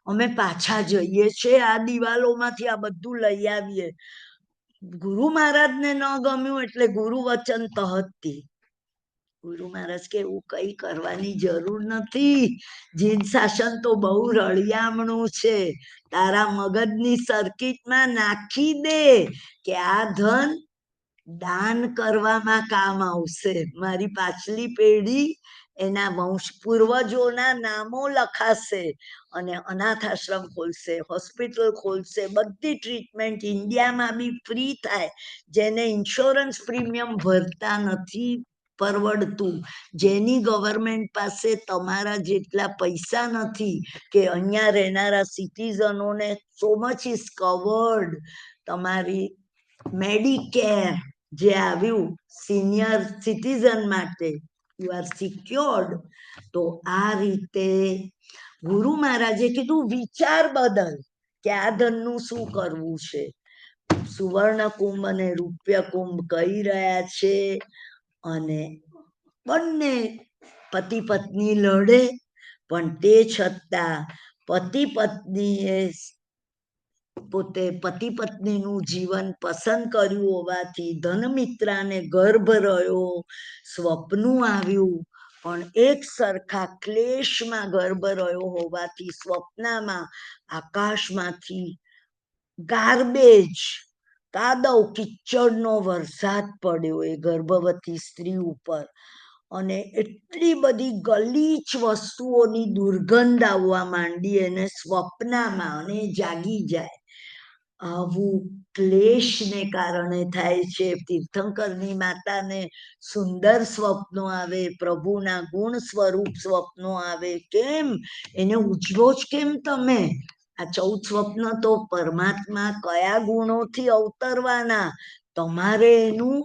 Speaker 1: અમે પાછા જઈએ છે, આ દિવાલોમાંથી આ બધું લઈ આવીએ. ગુરુ મહારાજને ન ગમ્યું એટલે ગુરુ વચન તહતી. ગુરુ મહારાજ કે એવું કઈ કરવાની જરૂર નથી. જીન શાસન તો બહુ રળિયામણું છે, તારા મગજની સર્કિટમાં નાખી દે કે આ ધન દાન કરવામાં કામ આવશે. મારી પાછલી પેઢી એના વંશ પૂર્વજોના નામો લખાશે અને અનાથ આશ્રમ ખોલશે, હોસ્પિટલ ખોલશે, બધી ટ્રીટમેન્ટ ઇન્ડિયામાં બી ફ્રી થાય. જેને ઇન્સ્યોરન્સ પ્રીમિયમ ભરતા નથી પરવડતું, જેની ગવર્મેન્ટ પાસે તમારા જેટલા પૈસા નથી કે અહીંયા રહેનારા સિટીઝનોને સો મચ ઇઝ કવર્ડ. તમારી મેડિકેર જે આવ્યું સિનિયર સિટીઝન માટે, યુ આર સિક્યોર્ડ. તો આ રીતે ગુરુ મહારાજે કીધું વિચાર બદલ કે આ ધનનું શું કરવું છે. સુવર્ણ કુંભ અને રૂપ્ય કુંભ કહી રહ્યા છે, અને બંને પતિ પત્ની લડે, પણ તે છતાં પતિ પત્નીએ પોતે પતિ પત્નીનું જીવન પસંદ કર્યું હોવાથી ધનમિત્રાને ગર્ભ રહ્યો, સ્વપ્નું આવ્યું, પણ એક સરખા ક્લેશમાં ગર્ભ રહ્યો હોવાથી સ્વપ્નમાં આકાશમાંથી ગાર્બેજ, કાદવ કિચડનો વરસાદ પડ્યો એ ગર્ભવતી સ્ત્રી ઉપર, અને એટલી બધી ગલીચ વસ્તુઓની દુર્ગંધ આવવા માંડી એને સ્વપ્નમાં, અને જાગી જાય. આવું ક્લેશને કારણે થાય છે. તીર્થંકરની માતાને સુંદર સ્વપ્નો આવે, પ્રભુના ગુણ સ્વરૂપ સ્વપ્નો આવે. કેમ એને ઉજવો જ કેમ તમે? આ 14 સ્વપ્ન તો પરમાત્મા કયા ગુણોથી અવતરવાના, તમારે એનું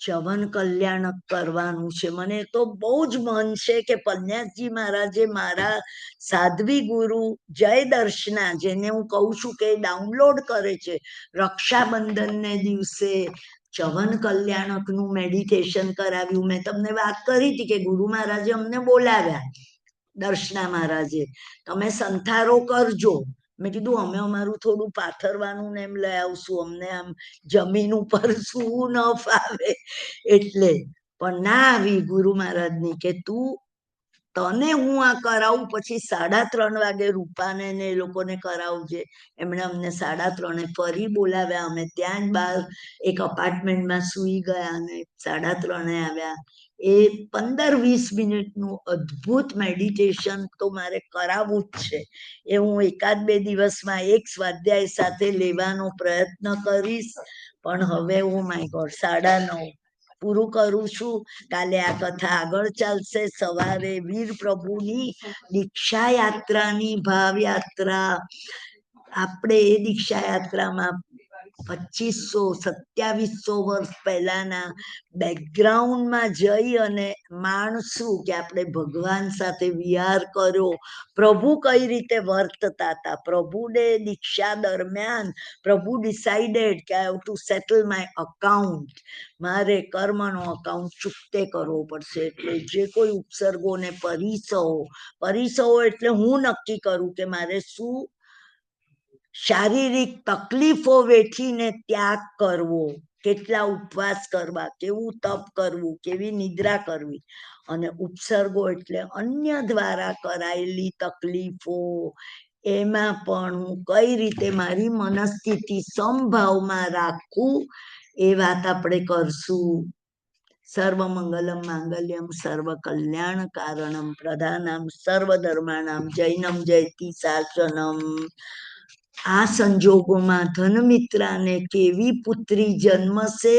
Speaker 1: ચવન કલ્યાણ કરવાનું છે. મને તો બહુ જ મન છે કે પન્યાસજી મહારાજે મારા સાધ્વી ગુરુ જય દર્શના, જેને હું કહું છું કે ડાઉનલોડ કરે છે, રક્ષાબંધનને દિવસે ચવન કલ્યાણકનું મેડિટેશન કરાવ્યું. મેં તમને વાત કરી હતી કે ગુરુ મહારાજે અમને બોલાવ્યા, દર્શના મહારાજે, તમે સંથારો કરજો. મેં કીધું અમે અમારું થોડું પાથરવાનું ને એમ લઈ આવશું, અમને આમ જમીન ઉપર શું ન ફાવે એટલે. પણ ના આવી ગુરુ મહારાજની કે તું, તને હું આ કરાવું, પછી 3:30 વાગે રૂપાને ને એ લોકોને કરાવજે. એમણે અમને 3:30 ફરી બોલાવ્યા. અમે ત્યાં જ બહાર એક અપાર્ટમેન્ટમાં સુઈ ગયા અને 3:30 આવ્યા. એ 15-20 મિનિટનું અદ્ભુત મેડિટેશન તો મારે કરાવવું જ છે. એ હું 1-2 દિવસમાં એક સ્વાધ્યાય સાથે લેવાનો પ્રયત્ન કરીશ. પણ હવે હું માય ગોડ 9:30 પૂરું કરું છું. કાલે આ કથા આગળ ચાલશે. સવારે વીર પ્રભુની દીક્ષા યાત્રાની ભાવ યાત્રા, આપણે એ દીક્ષા યાત્રામાં 2500-2700 વર્ષ પહેલાના બેકગ્રાઉન્ડમાં જઈ અને માણશું કે આપણે ભગવાન સાથે વિહાર કર્યો, પ્રભુ કઈ રીતે વર્તતા હતા. પ્રભુને દીક્ષા દરમિયાન પ્રભુ ડિસાઇડેડ કે I have to settle my account, મારે કર્મનો અકાઉન્ટ ચૂકતે કરવો પડશે. એટલે જે કોઈ ઉપસર્ગોને પરિસવો એટલે હું નક્કી કરું કે મારે શું શારીરિક તકલીફો વેઠીને ત્યાગ કરવો, કેટલા ઉપવાસ કરવા, કેવું તપ કરવું, કેવી નિદ્રા કરવી. અને ઉપસર્ગો એટલે અન્ય દ્વારા કરાયેલી તકલીફો, એમાં પણ હું કઈ રીતે મારી મનસ્થિતિ સમભાવમાં રાખું એ વાત આપણે કરશું. સર્વમંગલમ માંગલ્યમ સર્વ કલ્યાણ કારણમ પ્રધાનમ સર્વધર્માણામ જૈનમ જયતિ શાસનમ. આ સંજોગોમાં ધનમિત્રાને કેવી પુત્રી જન્મશે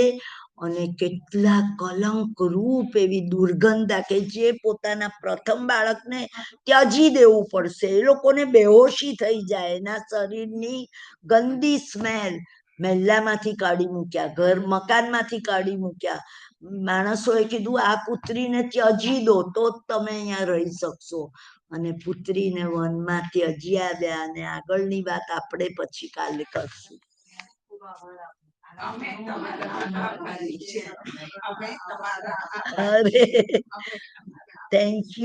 Speaker 1: અને કેટલા કલંક રૂપ એવી દુર્ગંધા કે જે પોતાના પ્રથમ બાળકને ત્યજી દેવું પડશે, એ લોકોને બેહોશી થઈ જાય, એના શરીરની ગંદી સ્મેલ. મહેલામાંથી કાઢી મૂક્યા, ઘર મકાનમાંથી કાઢી મૂક્યા, માણસોએ કીધું આ પુત્રીને ત્યજી દો તો જ તમે અહીંયા રહી શકશો. અને પુત્રીને વનમાં ત્યજી આવ્યા. અને આગળની વાત આપણે પછી કાલે કરશું. અરે થેન્ક યુ.